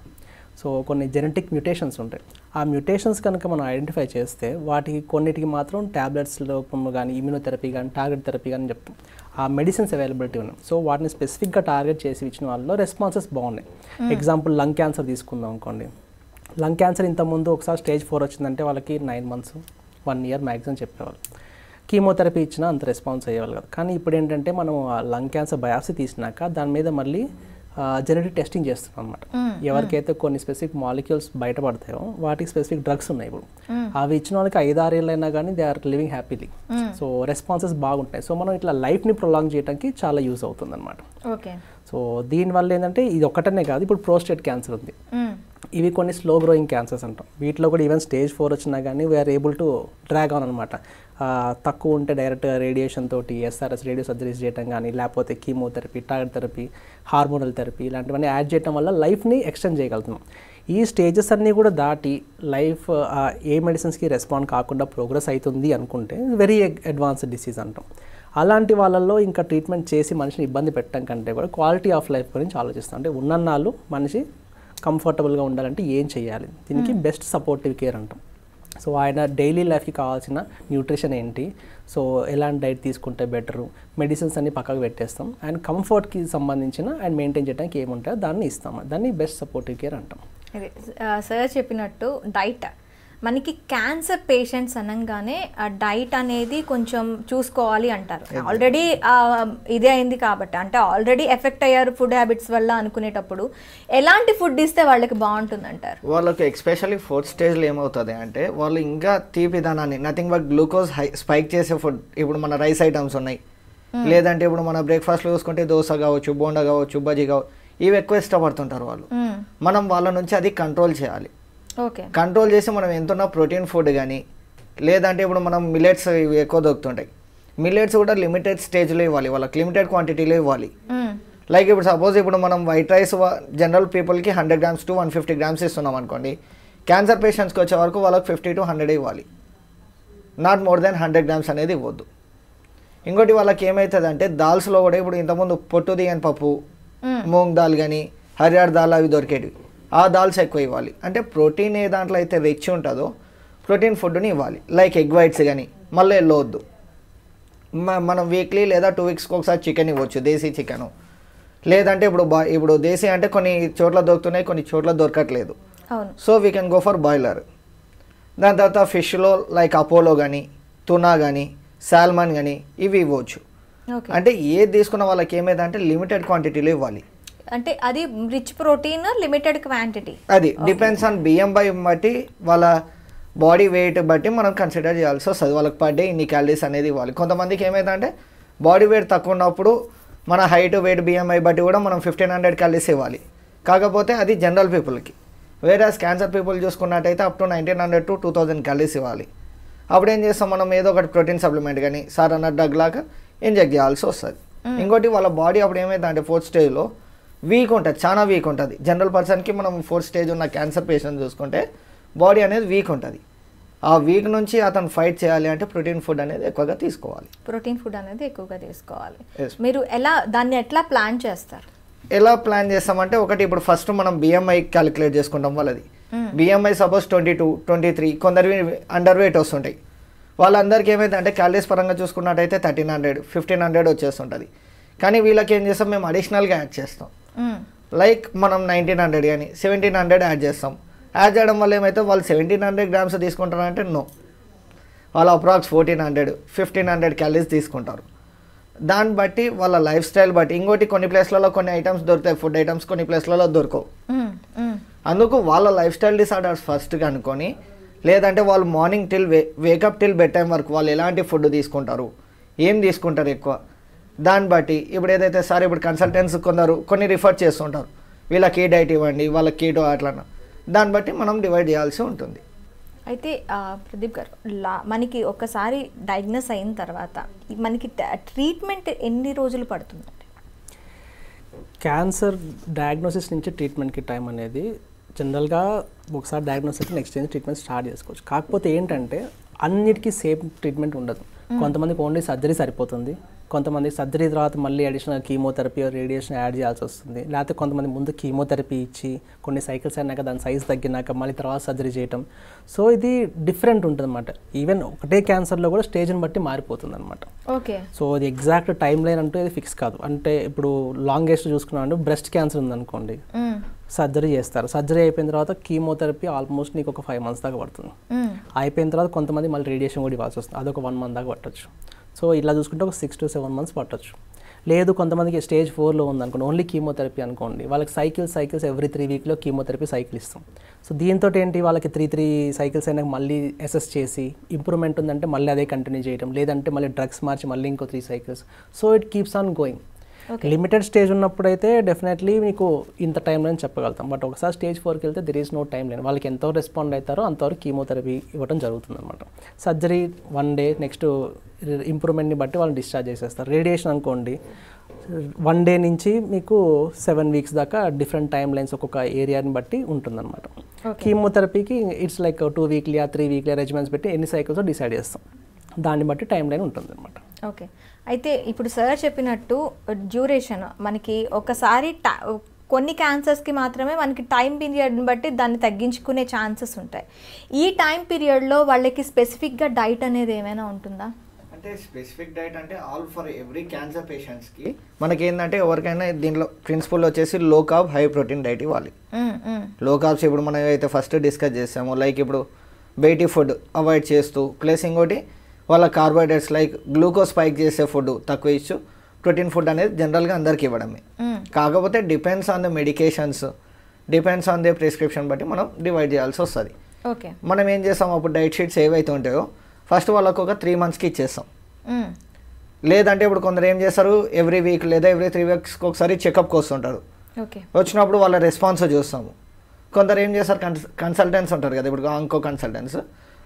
సో కొన్ని జెనెటిక్ మ్యూటేషన్స్ ఉంటాయి. ఆ మ్యూటేషన్స్ కనుక మనం ఐడెంటిఫై చేస్తే వాటికి కొన్నిటికి మాత్రం ట్యాబ్లెట్స్ రూపంలో కానీ ఇమ్యూనోథెరపీ కానీ టార్గెట్ థెరపీ కానీ చెప్తాం. ఆ మెడిసిన్స్ అవైలబిలిటీ ఉన్నాయి. సో వాటిని స్పెసిఫిక్గా టార్గెట్ చేసి ఇచ్చిన వాళ్ళలో రెస్పాన్సెస్ బాగున్నాయి. ఎగ్జాంపుల్ లంగ్ క్యాన్సర్ తీసుకుందాం అనుకోండి. లంగ్ క్యాన్సర్ ఇంతకుముందు ఒకసారి స్టేజ్ 4 వచ్చిందంటే వాళ్ళకి 9 months 1 year మ్యాక్సిమం చెప్పేవాళ్ళు. కీమోథెరపీ ఇచ్చినా అంత రెస్పాన్స్ అయ్యేవాళ్ళు కాదు. కానీ ఇప్పుడు ఏంటంటే మనం లంగ్ క్యాన్సర్ బయాప్సీ తీసినాక దాని మీద మళ్ళీ జెనెటిక్ టెస్టింగ్ చేస్తున్నాం అనమాట. ఎవరికైతే కొన్ని స్పెసిఫిక్ మాలిక్యూల్స్ బయటపడతాయో వాటికి స్పెసిఫిక్ డ్రగ్స్ ఉన్నాయి. ఇప్పుడు అవి ఇచ్చిన వాళ్ళకి 5-6 ఏళ్ళైనా కానీ they are living happily. So responses బాగుంటాయి. సో మనం ఇట్లా లైఫ్ని ప్రొలాంగ్ చేయడానికి చాలా యూజ్ అవుతుంది అనమాట. ఓకే, సో దీనివల్ల ఏంటంటే ఇది ఒక్కటనే కాదు, ఇప్పుడు ప్రోస్టేట్ క్యాన్సర్ ఉంది, ఇవి కొన్ని స్లో గ్రోయింగ్ క్యాన్సర్స్ అంటాం. వీటిలో కూడా ఈవెన్ స్టేజ్ 4 వచ్చినా కానీ we're able to drag on అనమాట. తక్కువ ఉంటే డైరెక్ట్గా రేడియేషన్ తోటి SRS రేడియో సర్జరీస్ చేయడం కానీ, లేకపోతే chemotherapy, target therapy, hormonal therapy ఇలాంటివన్నీ యాడ్ చేయడం వల్ల లైఫ్ని ఎక్స్టెండ్ చేయగలుగుతున్నాం. ఈ స్టేజెస్ అన్నీ కూడా దాటి లైఫ్ ఏ మెడిసిన్స్కి రెస్పాండ్ కాకుండా ప్రోగ్రెస్ అవుతుంది అనుకుంటే వెరీ అడ్వాన్స్డ్ డిసీజ్ అంటాం. అలాంటి వాళ్ళల్లో ఇంకా ట్రీట్మెంట్ చేసి మనిషిని ఇబ్బంది పెట్టడం కంటే కూడా క్వాలిటీ ఆఫ్ లైఫ్ గురించి ఆలోచిస్తాం. అంటే ఉన్నన్నాళ్ళు మనిషి కంఫర్టబుల్గా ఉండాలంటే ఏం చేయాలి, దీనికి బెస్ట్ సపోర్టివ్ కేర్ అంటాం. సో ఆయన డైలీ లైఫ్కి కావాల్సిన న్యూట్రిషన్ ఏంటి, సో ఎలాంటి డైట్ తీసుకుంటే బెటరు, మెడిసిన్స్ అన్ని పక్కకు పెట్టేస్తాం, అండ్ కంఫర్ట్కి సంబంధించిన అండ్ మెయింటైన్ చేయడానికి ఏముంటాయో దాన్ని ఇస్తాం. దాన్ని బెస్ట్ సపోర్టివ్ కేర్ అంటాం. సార్ చెప్పినట్టు డైట్, మనకి క్యాన్సర్ పేషెంట్స్ అనగానే ఆ డైట్ అనేది కొంచెం చూసుకోవాలి అంటారు. ఆల్రెడీ ఇదే అయింది కాబట్టి, అంటే ఆల్రెడీ ఎఫెక్ట్ అయ్యారు ఫుడ్ హ్యాబిట్స్ వల్ల అనుకునేటప్పుడు ఎలాంటి ఫుడ్ ఇస్తే వాళ్ళకి బాగుంటుంది అంటారు? వాళ్ళకి ఎస్పెషల్లీ 4th స్టేజ్లో ఏమవుతుంది అంటే వాళ్ళు ఇంకా తీపి దానాన్ని నథింగ్ బట్ గ్లూకోజ్ స్పైక్ చేసే ఫుడ్, ఇప్పుడు మన రైస్ ఐటమ్స్ ఉన్నాయి, లేదంటే ఇప్పుడు మన బ్రేక్ఫాస్ట్లో చూసుకుంటే దోశ కావచ్చు, బోండా కావచ్చు, బజ్జీ కావచ్చు, ఇవి ఎక్కువ ఇష్టపడుతుంటారు వాళ్ళు. మనం వాళ్ళ నుంచి అది కంట్రోల్ చేయాలి. కంట్రోల్ చేసి మనం ఎంతున్నా ప్రోటీన్ ఫుడ్ కానీ, లేదంటే ఇప్పుడు మనం మిల్లెట్స్ ఇవి ఎక్కువ దొరుకుతుంటాయి, మిల్లెట్స్ కూడా లిమిటెడ్ స్టేజ్లో ఇవ్వాలి, వాళ్ళకి లిమిటెడ్ క్వాంటిటీలో ఇవ్వాలి. లైక్ ఇప్పుడు సపోజ్ ఇప్పుడు మనం వైట్ రైస్ జనరల్ పీపుల్కి 100 grams to 150 grams ఇస్తున్నాం అనుకోండి, క్యాన్సర్ పేషెంట్స్కి వచ్చే వరకు వాళ్ళకి 50 to 100 ఇవ్వాలి, నాట్ మోర్ దెన్ 100 grams అనేది ఇవ్వద్దు. ఇంకోటి వాళ్ళకి ఏమవుతుంది అంటే దాల్స్లో కూడా ఇప్పుడు ఇంతకుముందు పొట్టు దిగని పప్పు, మూంగ్ దాల్ కానీ హరియార్ దాల్ అవి దొరికేవి, ఆ దాల్స్ ఎక్కువ ఇవ్వాలి. అంటే ప్రోటీన్ ఏ దాంట్లో అయితే రిచ్ ఉంటుందో ప్రోటీన్ ఫుడ్ని ఇవ్వాలి. లైక్ ఎగ్ వైట్స్ కానీ మళ్ళీ వెళ్ళవద్దు. మనం వీక్లీ లేదా 2 వీక్స్కి ఒకసారి చికెన్ ఇవ్వచ్చు, దేశీ చికెన్. లేదంటే ఇప్పుడు దేశీ అంటే కొన్ని చోట్ల దొరుకుతున్నాయి, కొన్ని చోట్ల దొరకట్లేదు. So we can go for boiler. దాని తర్వాత ఫిష్లో లైక్ అపోలో కానీ, తునా కానీ, సాల్మన్ కానీ ఇవి ఇవ్వచ్చు. అంటే ఏది తీసుకున్న వాళ్ళకి ఏమైందంటే లిమిటెడ్ క్వాంటిటీలో ఇవ్వాలి. అంటే అది రిచ్ ప్రోటీన్, లిమిటెడ్ క్వాంటిటీ, అది డిపెండ్స్ ఆన్ బియ్యం బట్టి వాళ్ళ బాడీ వెయిట్ బట్టి మనం కన్సిడర్ చేయాల్సి వస్తుంది. వాళ్ళకి పర్ డే ఇన్ని క్యాలరీస్ అనేది ఇవ్వాలి. కొంతమందికి ఏమైందంటే బాడీ వెయిట్ తక్కువ ఉన్నప్పుడు మన హైట్ వెయిట్ బిఎంఐ బట్టి కూడా మనం 1500 క్యాలరీస్ ఇవ్వాలి. కాకపోతే అది జనరల్ పీపుల్కి. వేరే క్యాన్సర్ పీపుల్ చూసుకున్నట్టయితే అప్ టు 1900 to 2000 క్యాలరీస్ ఇవ్వాలి. అప్పుడు ఏం చేస్తాం మనం, ఏదో ఒకటి ప్రోటీన్ సప్లిమెంట్ కానీ సార్ అన్న డ్రగ్ లాగా ఇంజెక్ట్ చేయాల్సి వస్తుంది. ఇంకోటి వాళ్ళ బాడీ అప్పుడు ఏమైందంటే 4th స్టేజ్లో వీక్ ఉంటుంది, చాలా వీక్ ఉంటుంది. జనరల్ పర్సన్కి మనం 4th స్టేజ్ ఉన్న క్యాన్సర్ పేషెంట్ చూసుకుంటే బాడీ అనేది వీక్ ఉంటుంది. ఆ వీక్ నుంచి అతను ఫైట్ చేయాలి అంటే ప్రోటీన్ ఫుడ్ అనేది ఎక్కువగా తీసుకోవాలి. ప్రోటీన్ ఫుడ్ అనేది ఎక్కువగా తీసుకోవాలి. మీరు దాన్ని ఎట్లా ప్లాన్ చేస్తారు? ఎలా ప్లాన్ చేస్తామంటే ఒకటి, ఇప్పుడు ఫస్ట్ మనం బిఎంఐ క్యాలిక్యులేట్ చేసుకుంటాం వాళ్ళది. బిఎంఐ సపోజ్ 22, 23, కొందరు అండర్ వెయిట్ వస్తుంటాయి. వాళ్ళందరికీ ఏమైతే అంటే క్యాలరీస్ పరంగా చూసుకున్నట్టయితే 1300, 1500 వచ్చేస్తుంటుంది. కానీ వీళ్ళకి ఏం చేస్తాం, మేము అడిషనల్గా యాడ్ చేస్తాం. లైక్ మనం 1900 కానీ 1700 యాడ్ చేస్తాం. యాడ్ చేయడం వల్ల ఏమైతే వాళ్ళు 1700 గ్రామ్స్ తీసుకుంటారంటే నో, వాళ్ళు అప్రాక్స్ 1400, 1500 క్యాలరీస్ తీసుకుంటారు. దాన్ని బట్టి వాళ్ళ లైఫ్ స్టైల్ బట్టి. ఇంకోటి కొన్ని ప్లేస్లలో కొన్ని ఐటమ్స్ దొరుకుతాయి, ఫుడ్ ఐటమ్స్ కొన్ని ప్లేస్లలో దొరకవు. అందుకు వాళ్ళ లైఫ్ స్టైల్ డిసార్డర్స్ ఫస్ట్గా అనుకొని, లేదంటే వాళ్ళు morning till wake up till bed time వరకు వాళ్ళు ఎలాంటి ఫుడ్ తీసుకుంటారు, ఏం తీసుకుంటారు ఎక్కువ, దాన్ని బట్టి ఇప్పుడు ఏదైతే సార్ ఇప్పుడు కన్సల్టెంట్స్ కొన్ని రిఫర్ చేస్తుంటారు, వీళ్ళకి ఏ డైట్ ఇవ్వండి, వాళ్ళకి కీటో అట్లా, దాన్ని బట్టి మనం డివైడ్ చేయాల్సి ఉంటుంది. అయితే ప్రదీప్ గారు, మనకి ఒకసారి డయాగ్నోస్ అయిన తర్వాత మనకి ట్రీట్మెంట్ ఎన్ని రోజులు పడుతుందండి? క్యాన్సర్ డయాగ్నోసిస్ నుంచి ట్రీట్మెంట్కి టైం అనేది జనరల్గా ఒకసారి డయాగ్నోస్ అయితే నెక్స్ట్ డే ట్రీట్మెంట్ స్టార్ట్ చేసుకోవచ్చు. కాకపోతే ఏంటంటే అన్నిటికీ సేమ్ ట్రీట్మెంట్ ఉండదు. కొంతమందికి ఓన్లీ సర్జరీ సరిపోతుంది, కొంతమంది సర్జరీ తర్వాత మళ్ళీ అడిషనల్ కీమోథెరపీ రేడియేషన్ యాడ్ చేయాల్సి వస్తుంది. లేకపోతే కొంతమంది ముందు కీమోథెరపీ ఇచ్చి కొన్ని సైకిల్స్ అయినాక దాని సైజ్ తగ్గినాక మళ్ళీ తర్వాత సర్జరీ చేయటం. సో ఇది డిఫరెంట్ ఉంటుంది అనమాట. ఈవెన్ ఒకటే క్యాన్సర్లో కూడా స్టేజ్ని బట్టి మారిపోతుంది అనమాట. ఓకే. సో అది ఎగ్జాక్ట్ టైం లైన్ అంటూ ఇది ఫిక్స్ కాదు. అంటే ఇప్పుడు లాంగెస్ట్ చూసుకున్నామంటే బ్రెస్ట్ క్యాన్సర్ ఉందనుకోండి, సర్జరీ చేస్తారు. సర్జరీ అయిపోయిన తర్వాత కీమోథెరపీ ఆల్మోస్ట్ నీకు ఒక 5 months దాకా పడుతుంది. అయిపోయిన తర్వాత కొంతమంది మళ్ళీ రేడియేషన్ కూడా ఇవ్వాల్సి వస్తుంది, అదొక 1 month దాకా పట్టచ్చు. సో ఇలా చూసుకుంటే ఒక 6 to 7 months పట్టచ్చు. లేదు కొంతమందికి స్టేజ్ 4లో ఉందనుకోండి, ఓన్లీ కీమోథెరపీ అనుకోండి, వాళ్ళకి cycles every 3 weeks chemotherapy cycle ఇస్తాం. సో దీంతో ఏంటి, వాళ్ళకి 3 cycles అయినా మళ్ళీ అసెస్ చేసి ఇంప్రూవ్మెంట్ ఉందంటే మళ్ళీ అదే కంటిన్యూ చేయడం, లేదంటే మళ్ళీ డ్రగ్స్ మార్చి మళ్ళీ ఇంకో 3 cycles. So it keeps on going. Limited stage ఉన్నప్పుడైతే డెఫినెట్లీ మీకు ఇంత టైం లైన్ చెప్పగలుగుతాం. బట్ ఒకసారి స్టేజ్ 4కి వెళ్తే there is no timeline. వాళ్ళకి ఎంతో రెస్పాండ్ అవుతారో అంతవరకు కీమోథెరపీ ఇవ్వడం జరుగుతుంది అనమాట. సర్జరీ 1 day, నెక్స్ట్ ఇంప్రూవ్మెంట్ని బట్టి వాళ్ళని డిశ్చార్జ్ చేసేస్తారు. రేడియేషన్ అనుకోండి 1 day నుంచి మీకు 7 weeks దాకా డిఫరెంట్ టైం లైన్స్ ఒక్కొక్క ఏరియాని బట్టి ఉంటుందన్నమాట. కీమోథెరపీకి it's like 2 weekly 3 weekly regiments పెట్టి ఎన్ని సైకిల్స్ డిసైడ్ చేస్తాం, దాన్ని బట్టి టైం లైన్ ఉంటుంది అనమాట. ఓకే. అయితే ఇప్పుడు సార్ చెప్పినట్టు డ్యూరేషన్ మనకి ఒకసారి కొన్ని క్యాన్సర్స్కి మాత్రమే మనకి టైం పీరియడ్ని బట్టి దాన్ని తగ్గించుకునే ఛాన్సెస్ ఉంటాయి. ఈ టైం పీరియడ్లో వాళ్ళకి స్పెసిఫిక్గా డైట్ అనేది ఏమైనా ఉంటుందా? అంటే స్పెసిఫిక్ డైట్ అంటే ఆల్ ఫర్ ఎవ్రీ క్యాన్సర్ పేషెంట్స్కి మనకి ఏంటంటే ఎవరికైనా దీంట్లో ప్రిన్సిపల్ వచ్చేసి లో కార్బ్ హై ప్రోటీన్ డైట్ ఇవ్వాలి. లో కార్బ్స్ ఇప్పుడు మనం ఏదైతే ఫస్ట్ డిస్కస్ చేసామో, లైక్ ఇప్పుడు బయటి ఫుడ్ అవాయిడ్ చేస్తూ, ప్లస్ ఇంకోటి వాళ్ళ కార్బోహైడ్రేట్స్ లైక్ గ్లూకోజ్ స్పైక్ చేసే ఫుడ్ తక్కువ ఇచ్చు, ప్రోటీన్ ఫుడ్ అనేది జనరల్గా అందరికి ఇవ్వడమే. కాకపోతే depends on the medications, depends on the prescription బట్టి మనం డివైడ్ చేయాల్సి వస్తుంది. ఓకే. మనం ఏం చేస్తాం, అప్పుడు డైట్ షీట్స్ ఏవైతే ఉంటాయో ఫస్ట్ వాళ్ళకు ఒక 3 monthsకి ఇచ్చేస్తాం. లేదంటే ఇప్పుడు కొందరు ఏం చేస్తారు, ఎవ్రీ వీక్ లేదా ఎవ్రీ 3 weeksకి ఒకసారి చెకప్కి వస్తుంటారు. వచ్చినప్పుడు వాళ్ళ రెస్పాన్స్ చూస్తాము. కొందరు ఏం చేస్తారు, కన్సల్టెంట్స్ ఉంటారు కదా, ఇప్పుడు ఇంకో కన్సల్టెంట్స్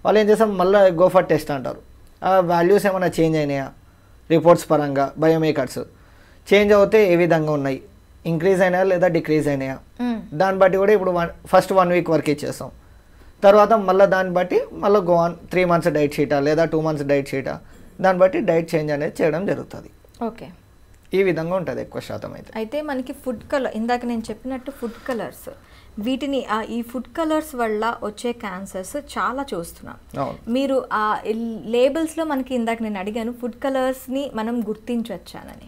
వాళ్ళు ఏం చేస్తారు, మళ్ళీ గో ఫర్ టెస్ట్ అంటారు. ఆ వాల్యూస్ ఏమైనా చేంజ్ అయినాయా, రిపోర్ట్స్ పరంగా బయోమేకర్స్ చేంజ్ అవుతే ఏ విధంగా ఉన్నాయి, ఇంక్రీజ్ అయినాయా లేదా డిక్రీజ్ అయినాయా, దాన్ని బట్టి కూడా ఇప్పుడు ఫస్ట్ 1 week వరకు ఇచ్చేస్తాం. తర్వాత మళ్ళీ దాన్ని బట్టి మళ్ళీ గో ఆన్ 3 months డైట్ షీటా లేదా 2 months డైట్ షీటా, దాన్ని బట్టి డైట్ చేంజ్ అనేది చేయడం జరుగుతుంది. ఓకే. ఈ విధంగా ఉంటుంది ఎక్కువ శాతం అయితే. అయితే మనకి ఫుడ్ కలర్, ఇందాక నేను చెప్పినట్టు ఫుడ్ కలర్స్, వీటిని ఈ ఫుడ్ కలర్స్ వల్ల వచ్చే క్యాన్సర్స్ చాలా చూస్తున్నాం. మీరు ఆ లేబుల్స్లో మనకి ఇందాక నేను అడిగాను ఫుడ్ కలర్స్ని మనం గుర్తించవచ్చానని.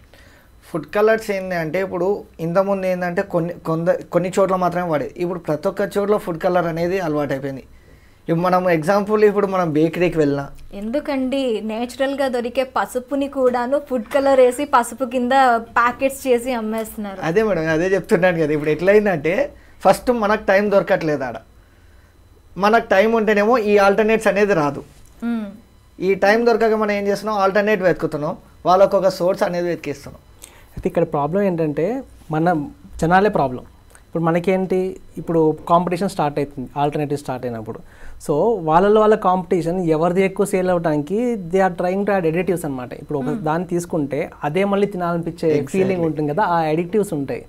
ఫుడ్ కలర్స్ ఏంటి అంటే ఇప్పుడు ఇంతకుముందు ఏంటంటే కొన్ని చోట్ల మాత్రమే వాడేది, ఇప్పుడు ప్రతి ఒక్క చోట్ల ఫుడ్ కలర్ అనేది అలవాటు అయిపోయింది. ఇప్పుడు మనం ఎగ్జాంపుల్ ఇప్పుడు మనం బేకరీకి వెళ్ళినా, ఎందుకండి నేచురల్గా దొరికే పసుపుని కూడాను ఫుడ్ కలర్ వేసి పసుపు కింద ప్యాకెట్స్ చేసి అమ్మేస్తున్నారు. అదే మేడం, అదే చెప్తున్నాను కదా. ఇప్పుడు ఎట్లయిందంటే ఫస్ట్ మనకు టైం దొరకట్లేదు ఆడ, మనకు టైం ఉంటేనేమో ఈ ఆల్టర్నేట్స్ అనేది రాదు. ఈ టైం దొరకక మనం ఏం చేస్తున్నాం, ఆల్టర్నేట్ వెతుకుతున్నాం, వాళ్ళకు ఒక సోర్స్ అనేది వెతికిస్తున్నాం. అయితే ఇక్కడ ప్రాబ్లం ఏంటంటే మన జనాలే ప్రాబ్లం. ఇప్పుడు మనకేంటి, ఇప్పుడు కాంపిటీషన్ స్టార్ట్ అవుతుంది, ఆల్టర్నేటివ్ స్టార్ట్ అయినప్పుడు. సో వాళ్ళ కాంపిటీషన్ ఎవరిది ఎక్కువ సేల్ అవ్వడానికి they are trying to add additives అనమాట. ఇప్పుడు ఒక దాన్ని తీసుకుంటే అదే మళ్ళీ తినాలనిపించే ఫీలింగ్ ఉంటుంది కదా, ఆ ఎడిటివ్స్ ఉంటాయి.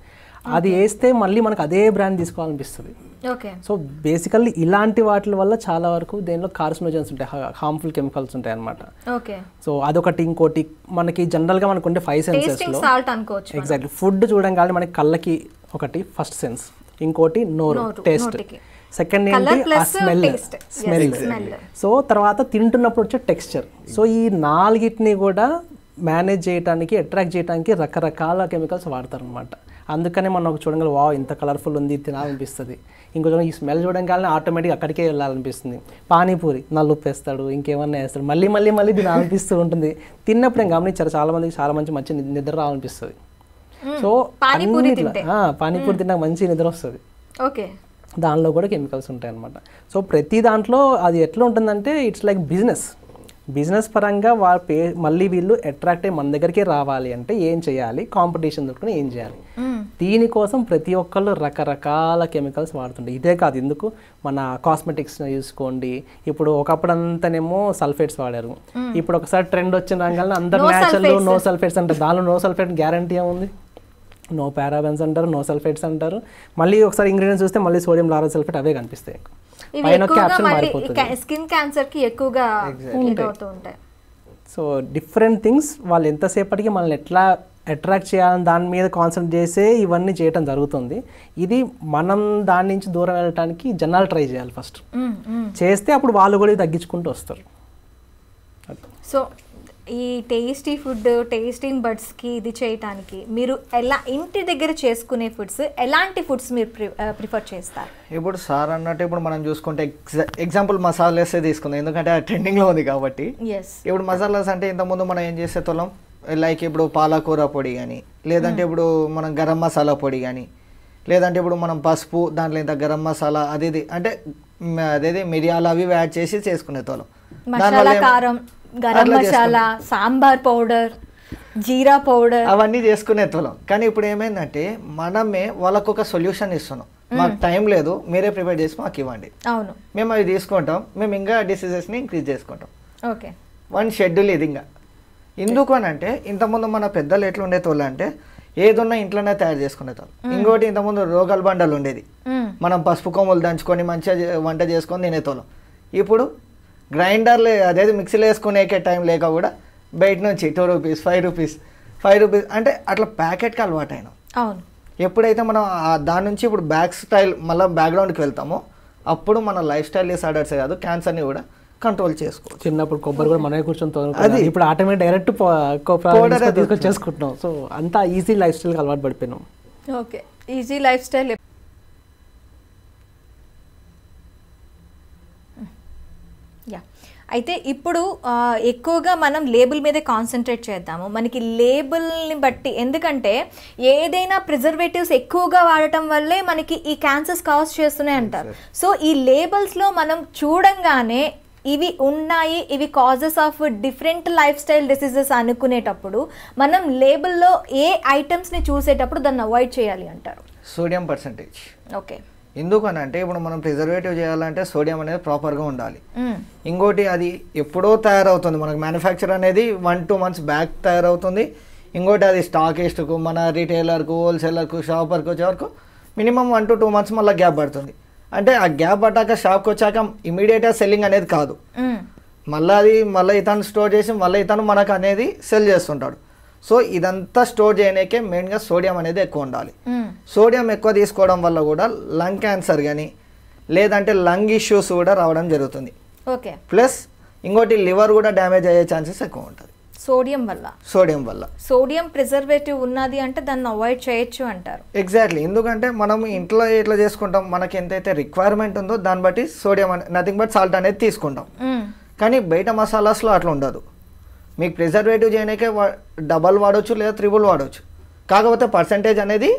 అది వేస్తే మళ్ళీ మనకు అదే బ్రాండ్ తీసుకోవాలనిపిస్తుంది. సో బేసికల్లీ ఇలాంటి వాటి వల్ల చాలా వరకు దేనిలో కార్సినోజన్స్ ఉంటాయి, హార్మ్ఫుల్ కెమికల్స్ ఉంటాయి అనమాట. సో అదొకటి. ఇంకోటి మనకి జనరల్గా మనకు ఉండే 5 సెన్సెస్లో ఎగ్జాక్ట్లీ ఫుడ్ చూడంగానే మనకి కళ్ళకి ఒకటి ఫస్ట్ సెన్స్, ఇంకోటి నోరు టేస్ట్, సెకండ్ ఏంటి ఆ స్మెల్, సో తర్వాత తింటున్నప్పుడు వచ్చే టెక్స్చర్. సో ఈ 4ని కూడా మేనేజ్ చేయడానికి, అట్రాక్ట్ చేయడానికి రకరకాల కెమికల్స్ వాడతారు అనమాట. అందుకనే మనం ఒక చూడగల వావ్ ఇంత కలర్ఫుల్ ఉంది తినాలనిపిస్తుంది. ఇంకొంచెం ఈ స్మెల్ చూడగానే ఆటోమేటిక్గా అక్కడికే వెళ్ళాలనిపిస్తుంది. పానీపూరి నలుపు వేస్తాడు, ఇంకేమన్నా వేస్తాడు, మళ్ళీ మళ్ళీ మళ్ళీ తినాలనిపిస్తూ ఉంటుంది. తిన్నప్పుడు నేను గమనించారు చాలా మందికి చాలా మంచి నిద్ర రావాలనిపిస్తుంది. సో పానీపూరి తిన్నాక మంచి నిద్ర వస్తుంది. దానిలో కూడా కెమికల్స్ ఉంటాయి అన్నమాట. సో ప్రతి దాంట్లో అది ఎట్లా ఉంటుందంటే ఇట్స్ లైక్ బిజినెస్ పరంగా మళ్ళీ వీళ్ళు అట్రాక్ట్ అయ్యి మన దగ్గరికి రావాలి అంటే ఏం చేయాలి, కాంపిటీషన్ దొరుకుని ఏం చేయాలి. దీనికోసం ప్రతి ఒక్కళ్ళు రకరకాల కెమికల్స్ వాడుతుంటారు. ఇదే కాదు, ఎందుకు మన కాస్మెటిక్స్ చూసుకోండి. ఇప్పుడు ఒకప్పుడు అంతానేమో సల్ఫేట్స్ వాడారు, ఇప్పుడు ఒకసారి ట్రెండ్ వచ్చిన రంగాల్లో అందరు న్యాచురల్ నో సల్ఫేట్స్ అంటారు. దానిలో నో సల్ఫేట్ గ్యారంటీ ఏముంది, నో పారాబెన్స్ అంటారు, నో సల్ఫేట్స్ అంటారు. మళ్ళీ ఒకసారి ఇంగ్రీడియంట్స్ చూస్తే మళ్ళీ సోడియం లారెల్ సల్ఫేట్ అవే కనిపిస్తాయి. స్కిన్ క్యాన్సర్ కి ఎక్కువగా ఉంటాయి. సో డిఫరెంట్ థింగ్స్ వాళ్ళు ఎంతసేపటికి మనల్ని ఎట్లా అట్రాక్ట్ చేయాలని దాని మీద కాన్సన్ట్రేట్ చేసే ఇవన్నీ చేయటం జరుగుతుంది. ఇది మనం దాని నుంచి దూరం వెళ్ళటానికి జనాలు ట్రై చేయాలి ఫస్ట్. చేస్తే అప్పుడు వాళ్ళు కూడా తగ్గించుకుంటూ వస్తారు. సో ఈ టేస్టీ ఫుడ్ టేస్టింగ్ బడ్స్కి ఇది చేయటానికి మీరు ఇంటి దగ్గర చేసుకునే ఫుడ్స్ ఎలాంటి ఫుడ్స్ మీరు ప్రిఫర్ చేస్తారు? ఇప్పుడు సార్ అన్నట్టు ఇప్పుడు మనం చూసుకుంటే ఎగ్జాంపుల్ మసాలాసే తీసుకుందాం, ఎందుకంటే ఆ ట్రెండింగ్లో ఉంది కాబట్టి. ఇప్పుడు మసాలాస్ అంటే ఇంతకుముందు మనం ఏం చేసే తోలం, లైక్ ఇప్పుడు పాలకూర పొడి కానీ, లేదంటే ఇప్పుడు మనం గరం మసాలా పొడి కానీ, లేదంటే ఇప్పుడు మనం పసుపు దాంట్లో ఇంత గరం మసాలా అదేది అంటే అదేది మిరియాలు అవి యాడ్ చేసి చేసుకునే తోలం. మసాలా కారం, గరం మసాలా, సాంబార్ పౌడర్, జీరా పౌడర్ అవన్నీ చేసుకునే తోలం. కానీ ఇప్పుడు ఏమైందంటే మనమే వాళ్ళకు ఒక సొల్యూషన్ ఇస్తున్నాం, మాకు టైం లేదు మీరే ప్రిపేర్ చేసి మాకు ఇవ్వండి, అవును మేము అవి తీసుకుంటాం, మేము ఇంకా డిసీజెస్ని ఇంక్రీజ్ చేసుకుంటాం. ఓకే, వన్ షెడ్యూల్ ఇది. ఇంకా ఎందుకు అని అంటే ఇంతకుముందు మన పెద్దలు ఎట్లా ఉండేతోళ్ళు అంటే ఏదున్నా ఇంట్లోనే తయారు చేసుకునేతోళ్ళు. ఇంకోటి ఇంతకుముందు రోగాల బండలు ఉండేది, మనం పసుపు కొమ్ములు దంచుకొని మంచిగా వంట చేసుకొని తినేతోళ్ళం. ఇప్పుడు గ్రైండర్లు అదేది మిక్సీలో వేసుకునేకే టైం లేక కూడా బయట నుంచి 2 రూపీస్ 5 రూపీస్ అంటే అట్లా ప్యాకెట్కి అలవాటు అయినాం. అవును, ఎప్పుడైతే మనం దాని నుంచి ఇప్పుడు మళ్ళీ బ్యాక్గ్రౌండ్కి వెళ్తామో అప్పుడు మన లైఫ్ స్టైల్ డిసార్డర్సే కాదు క్యాన్సర్ని కూడా కంట్రోల్ చేసుకోవచ్చు. చిన్నప్పుడు కొబ్బరి కూడా మనమే కూర్చొని అది ఇప్పుడు ఆటోమేటిక్ డైరెక్ట్ తీసుకొని చేసుకుంటున్నాం. సో అంతా ఈజీ లైఫ్ స్టైల్కి అలవాటు పడిపోయినాం. Okay, easy lifestyle. అయితే ఇప్పుడు ఎక్కువగా మనం లేబుల్ మీదే కాన్సన్ట్రేట్ చేద్దాము. మనకి లేబుల్ని బట్టి, ఎందుకంటే ఏదైనా ప్రిజర్వేటివ్స్ ఎక్కువగా వాడటం వల్లే మనకి ఈ క్యాన్సర్స్ కాజ్ చేస్తూనే అంటారు. సో ఈ లేబుల్స్లో మనం చూడంగానే ఇవి ఉన్నాయి, ఇవి causes of different lifestyle diseases అనుకునేటప్పుడు మనం లేబుల్లో ఏ ఐటమ్స్ని చూసేటప్పుడు దాన్ని అవాయిడ్ చేయాలి అంటారు? Sodium percentage. ఓకే, ఎందుకని అంటే ఇప్పుడు మనం ప్రిజర్వేటివ్ చేయాలంటే సోడియం అనేది ప్రాపర్గా ఉండాలి. ఇంకోటి అది ఎప్పుడో తయారవుతుంది, మనకు మ్యానుఫ్యాక్చర్ అనేది 1-2 months బ్యాక్ తయారవుతుంది. ఇంకోటి అది స్టాకిస్ట్కు, మన రిటైలర్కు, హోల్సేలర్కు, షాపర్కి వచ్చే వరకు మినిమం 1-2 months మళ్ళీ గ్యాప్ పడుతుంది. అంటే ఆ గ్యాప్ పట్టాక షాప్కి వచ్చాక ఇమీడియట్గా సెల్లింగ్ అనేది కాదు, మళ్ళీ ఇతను స్టోర్ చేసి మళ్ళీ ఇతను మనకు అనేది సెల్ చేస్తుంటాడు. సో ఇదంతా స్టోర్ చేయడానికే మెయిన్గా సోడియం అనేది ఎక్కువ ఉండాలి. సోడియం ఎక్కువ తీసుకోవడం వల్ల కూడా లంగ్ క్యాన్సర్ కానీ లేదంటే లంగ్ ఇష్యూస్ కూడా రావడం జరుగుతుంది. ఓకే. ప్లస్ ఇంకోటి లివర్ కూడా డ్యామేజ్ అయ్యే ఛాన్సెస్ ఎక్కువ ఉంటుంది సోడియం వల్ల. సోడియం ప్రిజర్వేటివ్ ఉన్నది అంటే దాన్ని అవాయిడ్ చేయొచ్చు అంటారు. ఎగ్జాక్ట్లీ. ఎందుకంటే మనం ఇంట్లో ఎట్లా చేసుకుంటాం, మనకి ఎంతైతే రిక్వైర్మెంట్ ఉందో దాన్ని బట్టి సోడియం నథింగ్ బట్ సాల్ట్ అనేది తీసుకుంటాం. కానీ బయట మసాలాస్లో అట్లా ఉండదు. మీకు ప్రిజర్వేటివ్ చేయడానికే డబల్ వాడవచ్చు లేదా త్రిబుల్ వాడవచ్చు. కాకపోతే పర్సంటేజ్ అనేది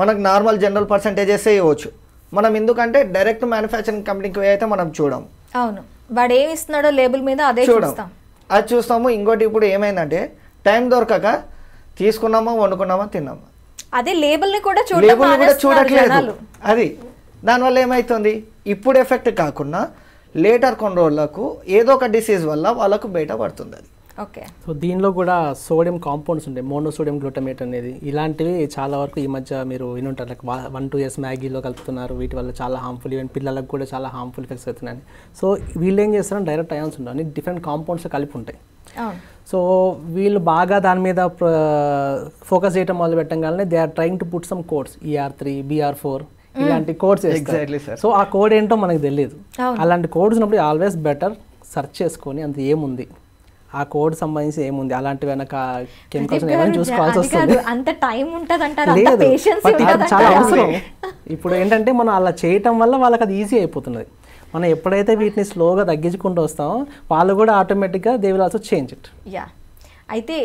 మనకు నార్మల్ జనరల్ పర్సంటేజెసే ఇవ్వచ్చు. మనం ఎందుకంటే డైరెక్ట్ మ్యానుఫ్యాక్చరింగ్ కంపెనీకి అయితే మనం చూడము. అవును, వాడు ఏమి ఇస్తున్నాడో లేబుల్ మీద అదే చూస్తాం, అది చూస్తాము. ఇంకోటి ఇప్పుడు ఏమైందంటే టైం దొరకక తీసుకున్నామా, వండుకున్నామా, తిన్నామా, అదే లేబుల్ ని కూడా చూడట్లేదు. అది దానివల్ల ఏమవుతుంది, ఇప్పుడు ఎఫెక్ట్ కాకుండా లేటర్ కొన్ని రోజులకు ఏదో ఒక డిసీజ్ వల్ల వాళ్ళకు బయట పడుతుంది అది. ఓకే. సో దీనిలో కూడా సోడియం కాంపౌండ్స్ ఉంటాయి, మోనోసోడియం గ్లూటమేట్ అనేది. ఇలాంటివి చాలా వరకు ఈ మధ్య మీరు వినుంటారు, లైక్ 1-2 years మ్యాగీలో కలుపుతున్నారు. వీటి వల్ల చాలా హార్మ్ఫుల్, ఈవెన్ పిల్లలకు కూడా చాలా హార్మ్ఫుల్ ఎఫెక్ట్స్ అవుతున్నాయి. సో వీళ్ళు ఏం చేస్తారంటే డైరెక్ట్ అయాన్స్ ఉండవు, అన్ని డిఫరెంట్ కాంపౌండ్స్ కలిపి ఉంటాయి. సో వీళ్ళు బాగా దాని మీద ఫోకస్ చేయడం మొదలు పెట్టగానే they are trying to put some codes, ER3, BR4 ఇలాంటి కోడ్స్. సో ఆ కోడ్ ఏంటో మనకు తెలియదు. అలాంటి కోడ్స్ ఉన్నప్పుడు ఆల్వేస్ బెటర్ సెర్చ్ చేసుకొని అంత ఏముంది, ఆ కోడ్ సంబంధించి ఏముంది, అలాంటి వెనక కెమికల్స్ ఏమైనా చూసుకోవాల్సి వస్తుంది. అంత టైం ఉంటదంటారు, లేదు, చాలా అవసరం. ఇప్పుడు ఏంటంటే మనం అలా చేయటం వల్ల వాళ్ళకి అది ఈజీ అయిపోతున్నది. మనం ఎప్పుడైతే వీటిని స్లోగా తగ్గించుకుంటూ వస్తామో వాళ్ళు కూడా ఆటోమేటిక్గా they will also change it. Yeah. అయితే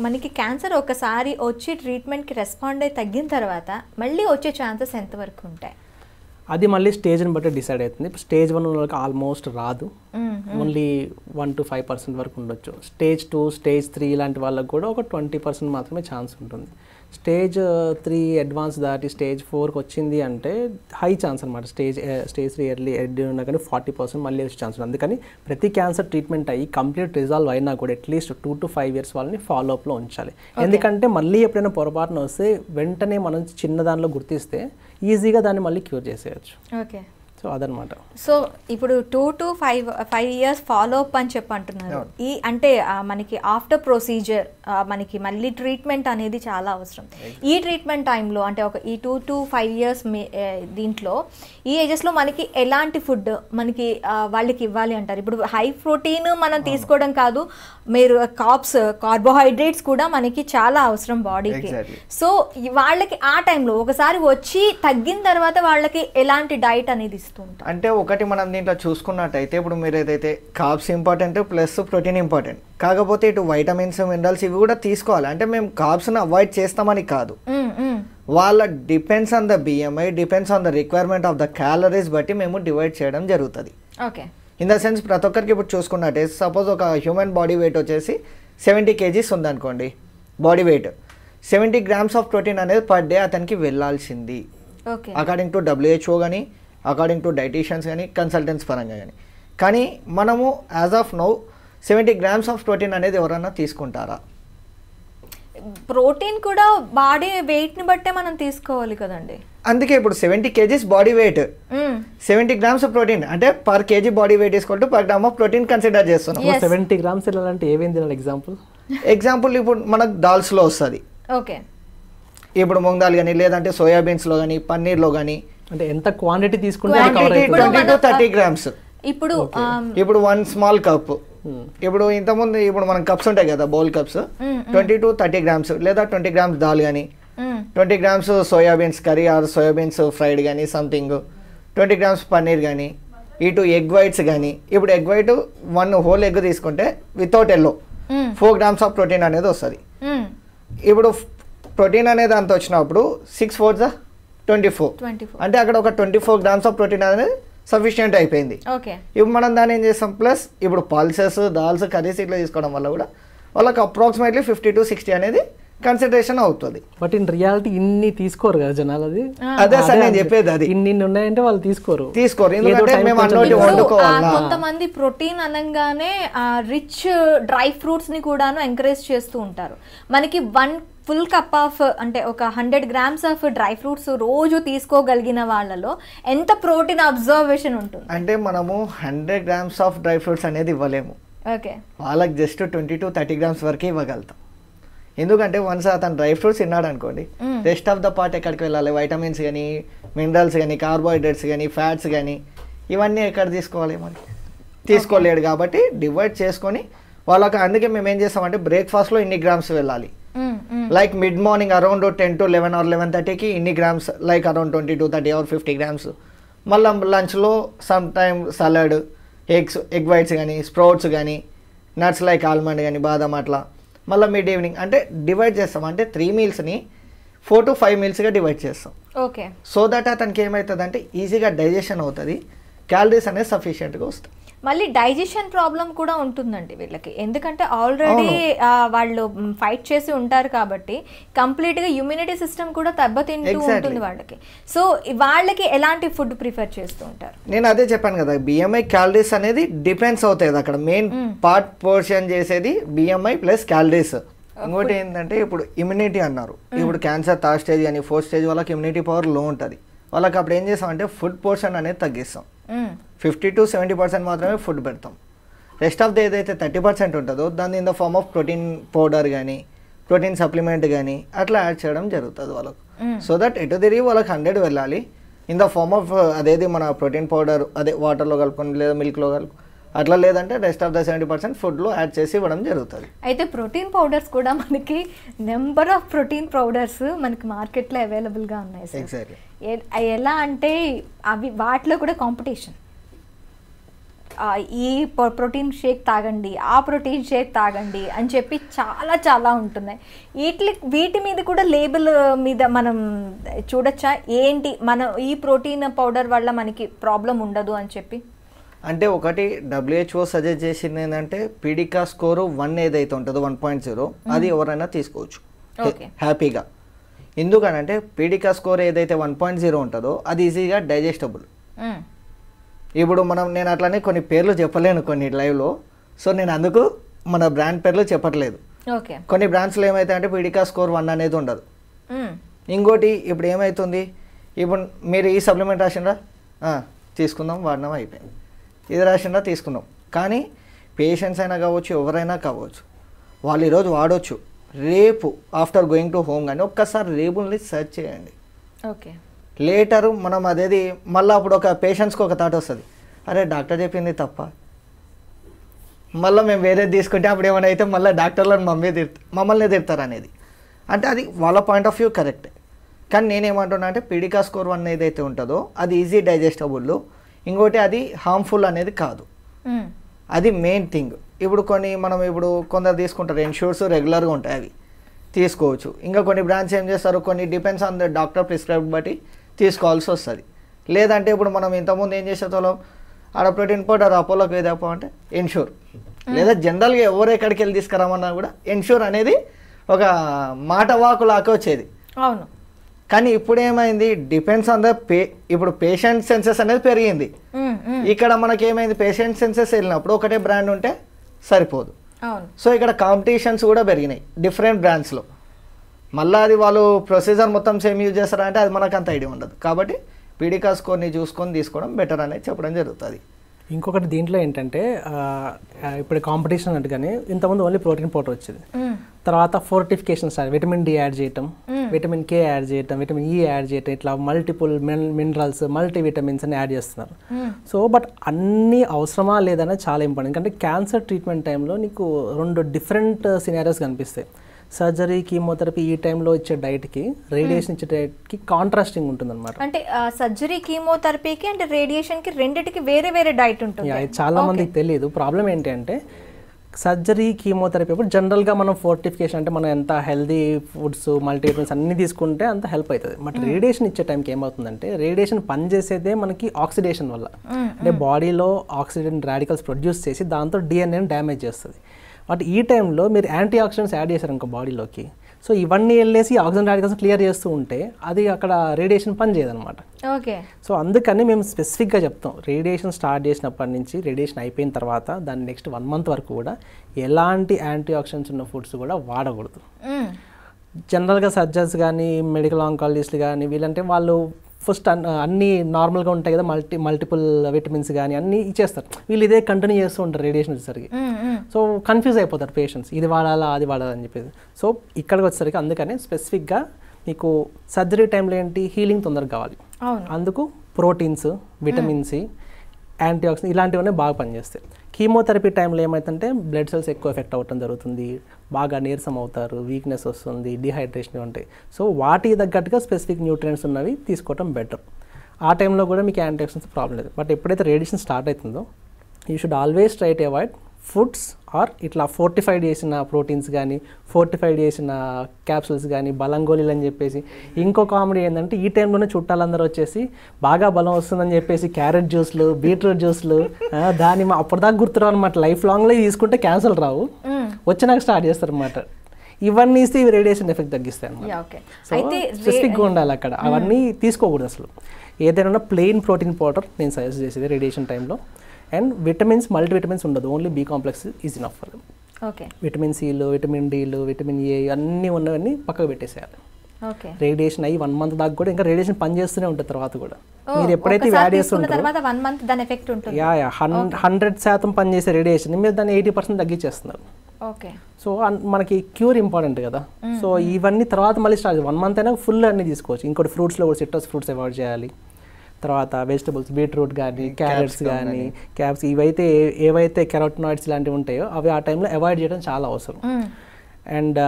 మనకి క్యాన్సర్ ఒకసారి వచ్చి ట్రీట్మెంట్కి రెస్పాండ్ అయ్యి తగ్గిన తర్వాత మళ్ళీ వచ్చే ఛాన్సెస్ ఎంతవరకు ఉంటాయి? అది మళ్ళీ స్టేజ్ని బట్టి డిసైడ్ అవుతుంది. స్టేజ్ 1 వాళ్ళకి ఆల్మోస్ట్ రాదు, ఓన్లీ 1 to 5% వరకు ఉండొచ్చు. స్టేజ్ 2, స్టేజ్ 3 ఇలాంటి వాళ్ళకి కూడా ఒక 20% మాత్రమే ఛాన్స్ ఉంటుంది. స్టేజ్ 3 అడ్వాన్స్ దాటి స్టేజ్ 4కి వచ్చింది అంటే హై ఛాన్స్ అనమాట. స్టేజ్ 3 ఎర్లీ ఉన్నా కానీ 40% మళ్ళీ వచ్చే ఛాన్స్ ఉంది. అందుకని ప్రతి క్యాన్సర్ ట్రీట్మెంట్ అయ్యి కంప్లీట్ రిజాల్వ్ అయినా కూడా అట్లీస్ట్ 2 to 5 years వాళ్ళని ఫాలోఅప్లో ఉంచాలి. ఎందుకంటే మళ్ళీ ఎప్పుడైనా పొరపాటున వస్తే వెంటనే మనం చిన్న దానిలో గుర్తిస్తే ఈజీగా దాన్ని మళ్ళీ క్యూర్ చేసేయచ్చు. ఓకే. సో అదనమాట. సో ఇప్పుడు 2 to 5 years ఫాలో అప్ అని చెప్పి అంటున్నారు. ఈ అంటే మనకి ఆఫ్టర్ ప్రొసీజర్ మనకి మళ్ళీ ట్రీట్మెంట్ అనేది చాలా అవసరం. ఈ ట్రీట్మెంట్ టైంలో అంటే ఒక ఈ 2 to 5 years దీంట్లో ఈ ఏజెస్లో మనకి ఎలాంటి ఫుడ్ మనకి వాళ్ళకి ఇవ్వాలి అంటారు? ఇప్పుడు హై ప్రోటీన్ మనం తీసుకోవడం కాదు, మీరు కార్బోహైడ్రేట్స్ కూడా మనకి చాలా అవసరం బాడీకి. సో వాళ్ళకి ఆ టైంలో ఒకసారి వచ్చి తగ్గిన తర్వాత వాళ్ళకి ఎలాంటి డైట్ అనేది అంటే ఒకటి మనం దీంట్లో చూసుకున్నట్టయితే ఇప్పుడు మీరు ఏదైతే carbs important plus protein important, కాకపోతే ఇటు వైటమిన్స్, మినరల్స్ ఇవి కూడా తీసుకోవాలి. అంటే మేము కార్బ్స్ని అవాయిడ్ చేస్తామని కాదు, వాళ్ళ depends on the BMI, depends on the requirement of the calories బట్టి మేము డివైడ్ చేయడం జరుగుతుంది. ఓకే. ఇన్ ద సెన్స్ ప్రతి ఒక్కరికి ఇప్పుడు చూసుకున్నట్టయితే సపోజ్ ఒక హ్యూమన్ బాడీ వెయిట్ వచ్చేసి 70 kgs ఉందనుకోండి, body weight 70 grams of protein అనేది పర్ డే అతనికి వెళ్ళాల్సింది, అకార్డింగ్ టు WHO కానీ అకార్డింగ్ టు డైటీషియన్స్ కానీ కన్సల్టెంట్స్ పరంగా కానీ. కానీ మనము as of now 70 grams of protein అనేది ఎవరన్నా తీసుకుంటారా? ప్రోటీన్ కూడా బాడీ వెయిట్ ని బట్టే మనం తీసుకోవాలి కదండి. అందుకే ఇప్పుడు 70 kgs body weight, 70 grams protein అంటే per kg body weight equal to per gram of protein consider చేస్తున్నాం. 70 grams వెళ్ళాలంటే ఏమేం తినాలి? ఎగ్జాంపుల్ ఇప్పుడు మనకు దాల్స్లో వస్తుంది. ఓకే. ఇప్పుడు మూంగ్ దాల్ కానీ లేదంటే సోయాబీన్స్లో కానీ పన్నీర్లో కానీ అంటే ఎంత క్వాంటిటీ తీసుకుంటే 20 to 30 grams. ఇప్పుడు 1 small cup, ఇప్పుడు ఇంతకుముందు ఇప్పుడు మనం కప్స్ ఉంటాయి కదా, బౌల్ కప్స్, 20 to 30 grams లేదా 20 grams దాల్ కానీ 20 grams soybeans curry or soybeans fried కానీ సంథింగ్, 20 grams పన్నీర్ కానీ, ఇటు ఎగ్ వైట్స్ కానీ. ఇప్పుడు ఎగ్ వైట్ 1 whole egg తీసుకుంటే without yellow 4 grams of protein అనేది వస్తుంది. ఇప్పుడు ప్రోటీన్ అనేది అంత వచ్చినప్పుడు 6 4 24, అంటే అక్కడ ఒక 24 grams ఆఫ్ ప్రోటీన్ అనేది సఫిషియంట్ అయిపోయింది. ఇప్పుడు మనం దాన్ని ఏం చేస్తాం, ప్లస్ ఇప్పుడు పల్సెస్, దాల్స్, కర్రీస్ ఇట్లా తీసుకోవడం వల్ల కూడా వాళ్ళకి అప్రాక్సిమేట్లీ 50 to 60 అనేది కన్సిడరేషన్ అవుతుంది. బట్ ఇన్ రియాలిటీ ఇన్ని తీసుకోరు కదా జనాలు. అదే సార్ నేను చెప్పేది, అది ఇన్ని ఉన్నాయంటే వాళ్ళు తీసుకోరు. ఎందుకంటే మేము అన్నోటి వండుకోవాలి. కొంతమంది ప్రోటీన్ అనగానే రిచ్ డ్రై ఫ్రూట్స్ ని కూడాను ఎంకరేజ్ చేస్తూ ఉంటారు. మనకి 1 full cup ఆఫ్ అంటే ఒక 100 grams ఆఫ్ డ్రై ఫ్రూట్స్ రోజు తీసుకోగలిగిన వాళ్ళలో ఎంత ప్రోటీన్ అబ్జర్వేషన్ ఉంటుంది? అంటే మనము 100 grams ఆఫ్ డ్రై ఫ్రూట్స్ అనేది ఇవ్వలేము. ఓకే. వాళ్ళకి జస్ట్ 20 to 30 grams వరకే ఇవ్వగలుగుతాం. ఎందుకంటే వన్స్ అతను డ్రై ఫ్రూట్స్ తిన్నాడు అనుకోండి, రెస్ట్ ఆఫ్ ద పార్ట్ ఎక్కడికి వెళ్ళాలి? వైటమిన్స్ కానీ, మినరల్స్ కానీ, కార్బోహైడ్రేట్స్ కానీ, ఫ్యాట్స్ కానీ, ఇవన్నీ ఎక్కడ తీసుకోవాలి? మరి తీసుకోలేడు. కాబట్టి డివైడ్ చేసుకొని వాళ్ళకి, అందుకే మేము ఏం చేస్తామంటే బ్రేక్ఫాస్ట్లో ఇన్ని గ్రామ్స్ వెళ్ళాలి. Like mid morning around 10 to 11 or 11:30కి ఇన్ని grams, like around 20 to 30 or 50 grams. మళ్ళీ లంచ్లో some time salad, egg whites కానీ, స్ప్రౌట్స్ కానీ, నట్స్ లైక్ ఆల్మండ్ కానీ, బాదం అట్లా. మళ్ళీ మిడ్ ఈవినింగ్ అంటే డివైడ్ చేస్తాం. అంటే 3 mealsని 4 to 5 mealsగా డివైడ్ చేస్తాం. ఓకే. సో దట్ అతనికి ఏమవుతుంది అంటే ఈజీగా డైజెషన్ అవుతుంది, క్యాలరీస్ అనేది సఫిషియెంట్గా వస్తాయి. మళ్ళీ డైజెషన్ ప్రాబ్లం కూడా ఉంటుందండి వీళ్ళకి, ఎందుకంటే ఆల్రెడీ వాళ్ళు ఫైట్ చేసి ఉంటారు కాబట్టి కంప్లీట్గా ఇమ్యూనిటీ సిస్టమ్ కూడా దెబ్బతింటూ ఉంటుంది వాళ్ళకి. సో వాళ్ళకి ఎలాంటి ఫుడ్ ప్రిఫర్ చేస్తూ ఉంటారు? నేను అదే చెప్పాను కదా, బిఎంఐ క్యాలరీస్ అనేది డిపెండ్స్ అవుతాయి. అక్కడ మెయిన్ పార్ట్ పోర్షన్ చేసేది బిఎంఐ ప్లస్ క్యాలరీస్. ఇంకోటి ఏంటంటే ఇప్పుడు ఇమ్యూనిటీ అన్నారు. ఇప్పుడు క్యాన్సర్ 3rd stage అని 4th stage వాళ్ళకి ఇమ్యూనిటీ పవర్ లో ఉంటుంది. వాళ్ళకి అప్పుడు ఏం చేస్తామంటే ఫుడ్ పోర్షన్ అనేది తగ్గిస్తాం. 50 to 70% మాత్రమే ఫుడ్ పెడతాం. రెస్ట్ ఆఫ్ ది ఏదైతే 30% ఉంటుందో దాన్ని in the form of protein powder కానీ, ప్రోటీన్ సప్లిమెంట్ కానీ అట్లా యాడ్ చేయడం జరుగుతుంది వాళ్ళకు. సో దట్ ఎటు తిరిగి వాళ్ళకి 100 వెళ్ళాలి ఇన్ ద ఫార్మ్ ఆఫ్ అదేది మన ప్రోటీన్ పౌడర్, అదే వాటర్లో కలుపుకొని లేదా మిల్క్లో కలుపు, అట్లా లేదంటే రెస్ట్ ఆఫ్ ద 70% ఫుడ్లో యాడ్ చేసి ఇవ్వడం జరుగుతుంది. అయితే ప్రోటీన్ పౌడర్స్ కూడా మనకి నెంబర్ ఆఫ్ ప్రోటీన్ పౌడర్స్ మనకి మార్కెట్లో అవైలబుల్గా ఉన్నాయి సార్. ఎగ్జాక్ట్లీ. ఎలా అంటే అవి వాటిలో కూడా కాంపిటీషన్, ఈ ప్రోటీన్ షేక్ తాగండి, ఆ ప్రోటీన్ షేక్ తాగండి అని చెప్పి చాలా చాలా ఉంటున్నాయి. వీటి మీద కూడా లేబుల్ మీద మనం చూడొచ్చా ఏంటి మన ఈ ప్రోటీన్ పౌడర్ వల్ల మనకి ప్రాబ్లం ఉండదు అని చెప్పి? అంటే ఒకటి WHO సజెస్ట్ చేసింది ఏంటంటే పీడికా స్కోరు 1 ఏదైతే ఉంటుందో 1.0 అది ఎవరైనా తీసుకోవచ్చు హ్యాపీగా. ఎందుకనంటే పీడికా స్కోర్ ఏదైతే 1.0 ఉంటుందో అది ఈజీగా డైజెస్టబుల్. ఇప్పుడు నేను అట్లానే కొన్ని పేర్లు చెప్పలేను కొన్ని లైవ్లో, సో నేను అందుకు మన బ్రాండ్ పేర్లు చెప్పట్లేదు. కొన్ని బ్రాండ్స్లో ఏమైతే అంటే పీడికా స్కోర్ 1 అనేది ఉండదు. ఇంకోటి ఇప్పుడు ఏమవుతుంది, ఇప్పుడు మీరు ఈ సప్లిమెంట్ రాసిండ్రా, తీసుకుందాం, వాడినాం, అయిపోయింది. ఇది రాసిండ్రా, తీసుకుందాం. కానీ పేషెంట్స్ అయినా కావచ్చు, ఎవరైనా కావచ్చు, వాళ్ళు ఈరోజు వాడవచ్చు, రేపు ఆఫ్టర్ గోయింగ్ టు హోమ్ కానీ ఒక్కసారి లేబుల్ని సెర్చ్ చేయండి. లేటరు మనం అదేది మళ్ళీ అప్పుడు ఒక పేషెంట్స్కి ఒక థాట్ వస్తుంది, అరే డాక్టర్ చెప్పింది తప్ప, మళ్ళీ మేము వేరేది తీసుకుంటే అప్పుడు ఏమైనా అయితే మళ్ళీ డాక్టర్లను మమ్మల్ని తిడతారు అనేది. అంటే అది వాళ్ళ పాయింట్ ఆఫ్ వ్యూ కరెక్టే. కానీ నేనేమంటున్నా అంటే పీడికా స్కోర్ 1 ఏదైతే ఉంటుందో అది ఈజీ డైజెస్టబుల్. ఇంకోటి అది హార్మ్ఫుల్ అనేది కాదు, అది మెయిన్ థింగ్. ఇప్పుడు మనం కొందరు తీసుకుంటారు ఎన్ష్యూర్స్ రెగ్యులర్గా ఉంటాయి, అవి తీసుకోవచ్చు. ఇంకా కొన్ని బ్రాండ్స్ ఏం చేస్తారు, కొన్ని depends on the doctor prescribe బట్టి తీసుకోవాల్సి వస్తుంది. లేదంటే ఇప్పుడు మనం ఇంతకుముందు ఏం చేసేవాళ్ళం, ఆడ ప్రోటీన్ పౌడర్ అపోలోకి ఏదప్ప అంటే ఎన్ష్యూర్, లేదా జనరల్గా ఎవరు ఎక్కడికి వెళ్ళి తీసుకురామన్నా కూడా ఎన్ష్యూర్ అనేది ఒక మాట వాకులాగా వచ్చేది. అవును. కానీ ఇప్పుడు ఏమైంది, డిపెండ్స్ ఆన్ ద ఇప్పుడు పేషెంట్ సెన్సెస్ అనేది పెరిగింది. ఇక్కడ మనకి ఏమైంది, పేషెంట్ సెన్సెస్ వెళ్ళినప్పుడు ఒకటే బ్రాండ్ ఉంటే సరిపోదు. సో ఇక్కడ కాంపిటీషన్స్ కూడా పెరిగినాయి డిఫరెంట్ బ్రాండ్స్లో. మళ్ళీ అది వాళ్ళు ప్రొసీజర్ మొత్తం సేమ్ యూజ్ చేస్తారంటే అది మనకు అంత ఐడియా ఉండదు. కాబట్టి పీడికా స్కోర్ని చూసుకొని తీసుకోవడం బెటర్ అనేది చెప్పడం జరుగుతుంది. ఇంకొకటి దీంట్లో ఏంటంటే ఇప్పుడు కాంపిటీషన్ అన్నట్టుగానే ఇంతకుముందు ఓన్లీ ప్రోటీన్ పౌడర్ వచ్చేది, తర్వాత fortification start, vitamin D add చేయటం, విటమిన్ కే యాడ్ చేయటం, విటమిన్ ఈ యాడ్ చేయటం, ఇట్లా మల్టిపుల్ మినరల్స్, మల్టీ విటమిన్స్ అని యాడ్ చేస్తున్నారు. సో బట్ అన్నీ అవసరమా లేదనేది చాలా ఇంపార్టెంట్. ఎందుకంటే క్యాన్సర్ ట్రీట్మెంట్ టైంలో నీకు 2 డిఫరెంట్ సినారియోస్ కనిపిస్తాయి. సర్జరీ, కీమోథెరపీ ఈ టైంలో ఇచ్చే డైట్కి, రేడియేషన్ ఇచ్చే డైట్కి కాంట్రాస్టింగ్ ఉంటుంది అనమాట. అంటే సర్జరీ, కీమోథెరపీకి అంటే రేడియేషన్కి రెండిటికి వేరే వేరే డైట్ ఉంటుంది. చాలా మందికి తెలియదు. ప్రాబ్లం ఏంటి అంటే సర్జరీ, కీమోథెరపీ అప్పుడు జనరల్గా మనం ఫోర్టిఫికేషన్ అంటే మనం ఎంత హెల్దీ ఫుడ్స్, మల్టీవిటమిన్స్ అన్నీ తీసుకుంటే అంత హెల్ప్ అవుతుంది. బట్ రేడియేషన్ ఇచ్చే టైంకి ఏమవుతుందంటే రేడియేషన్ పనిచేసేదే మనకి ఆక్సిడేషన్ వల్ల, అంటే బాడీలో ఆక్సిడెంట్ రాడికల్స్ ప్రొడ్యూస్ చేసి దాంతో డిఎన్ఏని డ్యామేజ్ చేస్తుంది. బట్ ఈ టైంలో మీరు యాంటీ ఆక్సిడెంట్స్ యాడ్ చేశారు ఇంకో బాడీలోకి, సో ఇవన్నీ వెళ్ళేసి ఆక్సిజన్ రాడికల్స్ క్లియర్ చేస్తూ ఉంటే అది అక్కడ రేడియేషన్ పని చేయదన్నమాట. ఓకే. సో అందుకని మేము స్పెసిఫిక్గా చెప్తాం, రేడియేషన్ స్టార్ట్ చేసినప్పటి నుంచి రేడియేషన్ అయిపోయిన తర్వాత దాని నెక్స్ట్ 1 month వరకు కూడా ఎలాంటి యాంటీ ఆక్సిడెంట్స్ ఉన్న ఫుడ్స్ కూడా వాడకూడదు. జనరల్గా సర్జన్స్ కానీ, మెడికల్ ఆంకాలజిస్టులు కానీ వీళ్ళంటే వాళ్ళు ఫస్ట్ అన్నీ నార్మల్గా ఉంటాయి కదా, మల్టిపుల్ విటమిన్స్ కానీ అన్నీ ఇచ్చేస్తారు. వీళ్ళు ఇదే కంటిన్యూ చేస్తూ ఉంటారు రేడియేషన్ వచ్చేసరికి. సో కన్ఫ్యూజ్ అయిపోతారు పేషెంట్స్, ఇది వాడాలా అది వాడాలా అని చెప్పేసి. సో ఇక్కడికి వచ్చేసరికి అందుకనే స్పెసిఫిక్గా మీకు సర్జరీ టైంలో ఏంటి, హీలింగ్ తొందరగా కావాలి, అందుకు proteins, vitamin C, antioxidant ఇలాంటివన్నీ బాగా పనిచేస్తాయి. కీమోథెరపీ టైంలో ఏమైతుందంటే బ్లడ్ సెల్స్ ఎక్కువ ఎఫెక్ట్ అవ్వటం జరుగుతుంది, బాగా నీరసం అవుతారు, వీక్నెస్ వస్తుంది, డిహైడ్రేషన్ ఉంటాయి. సో వాటికి తగ్గట్టుగా స్పెసిఫిక్ న్యూట్రియంట్స్ ఉన్నవి తీసుకోవడం బెటర్. ఆ టైంలో కూడా మీకు యాంటీ ఆక్సిడెంట్స్ ప్రాబ్లం లేదు. బట్ ఎప్పుడైతే రేడియేషన్ స్టార్ట్ అవుతుందో you should always try to avoid foods or ఇట్లా ఫోర్టిఫైడ్ చేసిన ప్రోటీన్స్ కానీ, ఫోర్టిఫైడ్ చేసిన క్యాప్సూల్స్ కానీ, బలం గోళీలు అని చెప్పేసి. ఇంకో కామెడీ ఏంటంటే ఈ టైంలోనే చుట్టాలందరూ వచ్చేసి బాగా బలం వస్తుందని చెప్పేసి క్యారెట్ జ్యూస్లు, బీట్రూట్ జ్యూస్లు, దాని అప్పటిదాకా గుర్తురావు అనమాట. లైఫ్ లాంగ్లో తీసుకుంటే క్యాన్సర్ రావు, వచ్చినాక స్టార్ట్ చేస్తారు అనమాట. ఇవన్నీ ఇస్తే ఇవి రేడియేషన్ ఎఫెక్ట్ తగ్గిస్తాయి అన్నమాట. సో స్పెసిఫిక్గా ఉండాలి అక్కడ, అవన్నీ తీసుకోకూడదు అసలు. ఏదైనా ప్లెయిన్ ప్రోటీన్ పౌడర్ నేను సజెస్ట్ చేసేది రేడియేషన్ టైంలో. అండ్ విటమిన్స్, మల్టీవిటమిన్స్ ఉండదు, only B complex is enough for them. Okay, vitamin సిలు, విటమిన్ డీలు, విటమిన్ ఏ అన్నీ ఉన్నవన్నీ పక్కకు పెట్టేసేయాలి. ఓకే, రేడియేషన్ అయ్యి 1 month దాకా కూడా ఇంకా రేడియేషన్ పనిచేస్తూనే ఉంటుంది. తర్వాత కూడా మీరు ఎప్పుడైతే యాడ్ చేస్తుంటారో 1 month దాని ఎఫెక్ట్ ఉంటుంది. 100% పనిచేసే రేడియేషన్ మీరు దాన్ని 80% తగ్గించేస్తున్నారు. ఓకే, సో మనకి క్యూర్ ఇంపార్టెంట్ కదా. సో ఇవన్నీ తర్వాత మళ్ళీ స్టార్ట్ 1 month అయినా ఫుల్ అన్ని తీసుకోవచ్చు. ఇంకోటి ఫ్రూట్స్లో కూడా సిట్రస్ ఫ్రూట్స్ అవాయిడ్ చేయాలి. తర్వాత వెజిటబుల్స్, బీట్రూట్ కానీ, క్యారెట్స్ కానీ, క్యాప్స్, ఇవైతే ఏవైతే కెరోటినాయిడ్స్ లాంటివి ఉంటాయో అవి ఆ టైంలో అవాయిడ్ చేయడం చాలా అవసరం. అండ్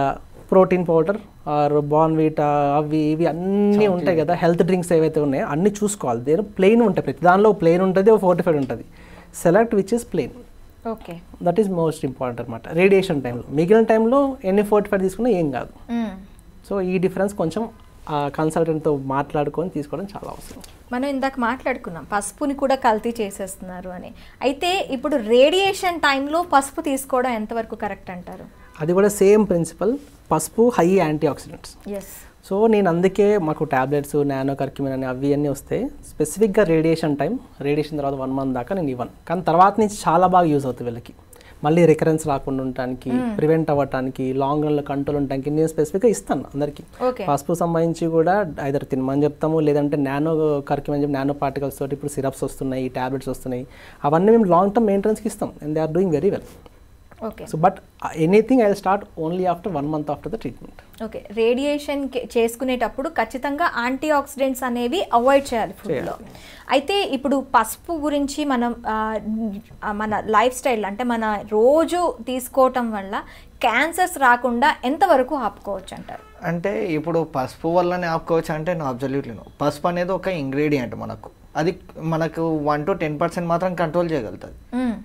ప్రోటీన్ పౌడర్ ఆర్ బార్న్విటా అవి ఇవి అన్నీ ఉంటాయి కదా, హెల్త్ డ్రింక్స్ ఏవైతే ఉన్నాయో అన్నీ చూసుకోవాలి. దేని ప్లెయిన్ ఉంటాయి, ప్రతి దానిలో ప్లెయిన్ ఉంటుంది, ఫోర్టిఫైడ్ ఉంటుంది. Select which is plain. Okay, that is most important అనమాట రేడియేషన్ టైంలో. మిగిలిన టైంలో ఎన్ని ఫోర్టిఫైడ్ తీసుకున్నా ఏం కాదు. సో ఈ డిఫరెన్స్ కొంచెం కన్సల్టెంట్తో మాట్లాడుకొని తీసుకోవడం చాలా అవసరం. మనం ఇందాక మాట్లాడుకున్నాం పసుపుని కూడా కల్తీ చేసేస్తున్నారు అని. అయితే ఇప్పుడు రేడియేషన్ టైంలో పసుపు తీసుకోవడం ఎంతవరకు కరెక్ట్ అంటారు? అది కూడా సేమ్ ప్రిన్సిపల్. పసుపు high antioxidants. Yes. So నేను అందుకే మాకు టాబ్లెట్స్, నానో కర్క్యూమిన్ అని అవి అన్నీ వస్తాయి. స్పెసిఫిక్గా రేడియేషన్ టైం, రేడియేషన్ తర్వాత 1 month దాకా నేను ఇవ్వను. కానీ తర్వాత నుంచి చాలా బాగా యూజ్ అవుతుంది వీళ్ళకి. మళ్ళీ రికరెన్స్ రాకుండా ఉండటానికి, ప్రివెంట్ అవ్వటానికి, లాంగ్ రన్లో కంట్రోల్ ఉండటానికి నేను స్పెసిఫిక్గా ఇస్తాను అందరికీ. పసుపు సంబంధించి కూడా ఐదర్ తినమని చెప్తాము, లేదంటే నానో కర్క్యూమిన్ చెప్పి నానో పార్టికల్స్ తోటి ఇప్పుడు సిరప్స్ వస్తున్నాయి, టాబ్లెట్స్ వస్తున్నాయి. అవన్నీ మేము లాంగ్ టర్మ్ మెయింటెనెన్స్కి ఇస్తాం and they are doing very well. Okay. So but anything I will start only after 1 month after the treatment. Okay. Radiation చేసుకునేటప్పుడు ఖచ్చితంగా యాంటీ ఆక్సిడెంట్స్ అనేవి అవాయిడ్ చేయాలి ఫుడ్లో. అయితే ఇప్పుడు పసుపు గురించి మనం మన లైఫ్ స్టైల్ అంటే మన రోజు తీసుకోవటం వల్ల క్యాన్సర్స్ రాకుండా ఎంతవరకు ఆపుకోవచ్చు అంటారు? అంటే ఇప్పుడు పసుపు వల్లనే ఆపుకోవచ్చు అంటే నో, అబ్జల్యూట్లీ నో. పసుపు అనేది ఒక ఇంగ్రీడియంట్ మనకు, అది మనకు 1 to 10% మాత్రం కంట్రోల్ చేయగలుగుతుంది.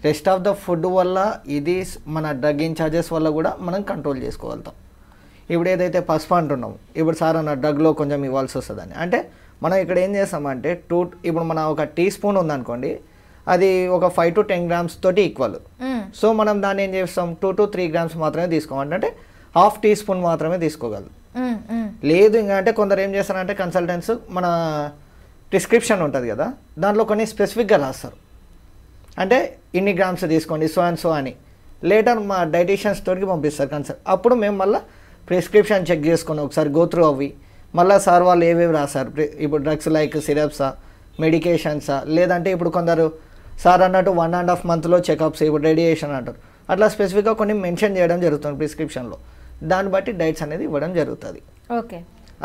రెస్ట్ ఆఫ్ ద ఫుడ్ వల్ల ఇది మన డ్రగ్ ఇన్ఛార్జెస్ వల్ల కూడా మనం కంట్రోల్ చేసుకోగలుగుతాం. ఇప్పుడు ఏదైతే పసుపు అంటున్నాం, ఇప్పుడు సార్ అన్న డ్రగ్లో కొంచెం ఇవ్వాల్సి వస్తుందని అంటే మనం ఇక్కడ ఏం చేస్తామంటే ఇప్పుడు మన ఒక టీ స్పూన్ ఉందనుకోండి, అది ఒక 5 to 10 grams తోటి ఈక్వల్. సో మనం దాన్ని ఏం చేస్తాం 2 to 3 grams మాత్రమే తీసుకోవాలి, అంటే ½ teaspoon మాత్రమే తీసుకోగలదు. లేదు ఇంకా అంటే కొందరు ఏం చేస్తారంటే కన్సల్టెంట్స్ మన ప్రిస్క్రిప్షన్ ఉంటుంది కదా, దాంట్లో కొన్ని స్పెసిఫిక్గా రాస్తారు, అంటే ఇన్ని గ్రామ్స్ తీసుకోండి సో అండ్ సో అని. లేటర్ మా డైటీషియన్స్ తోటికి పంపిస్తారు కన్సల్ట్. అప్పుడు మేము మళ్ళీ ప్రిస్క్రిప్షన్ చెక్ చేసుకొని ఒకసారి గో త్రూ అవి మళ్ళీ సార్ వాళ్ళు ఏవేవి రాశారు, ఇప్పుడు డ్రగ్స్ లైక్ సిరప్సా, మెడికేషన్సా, లేదంటే ఇప్పుడు కొందరు సార్ అన్నట్టు 1.5 monthలో చెకప్స్, ఇప్పుడు రేడియేషన్ అంటారు, అట్లా స్పెసిఫిక్గా కొన్ని మెన్షన్ చేయడం జరుగుతుంది ప్రిస్క్రిప్షన్లో. దాన్ని బట్టి డైట్స్ అనేది ఇవ్వడం జరుగుతుంది. ఓకే.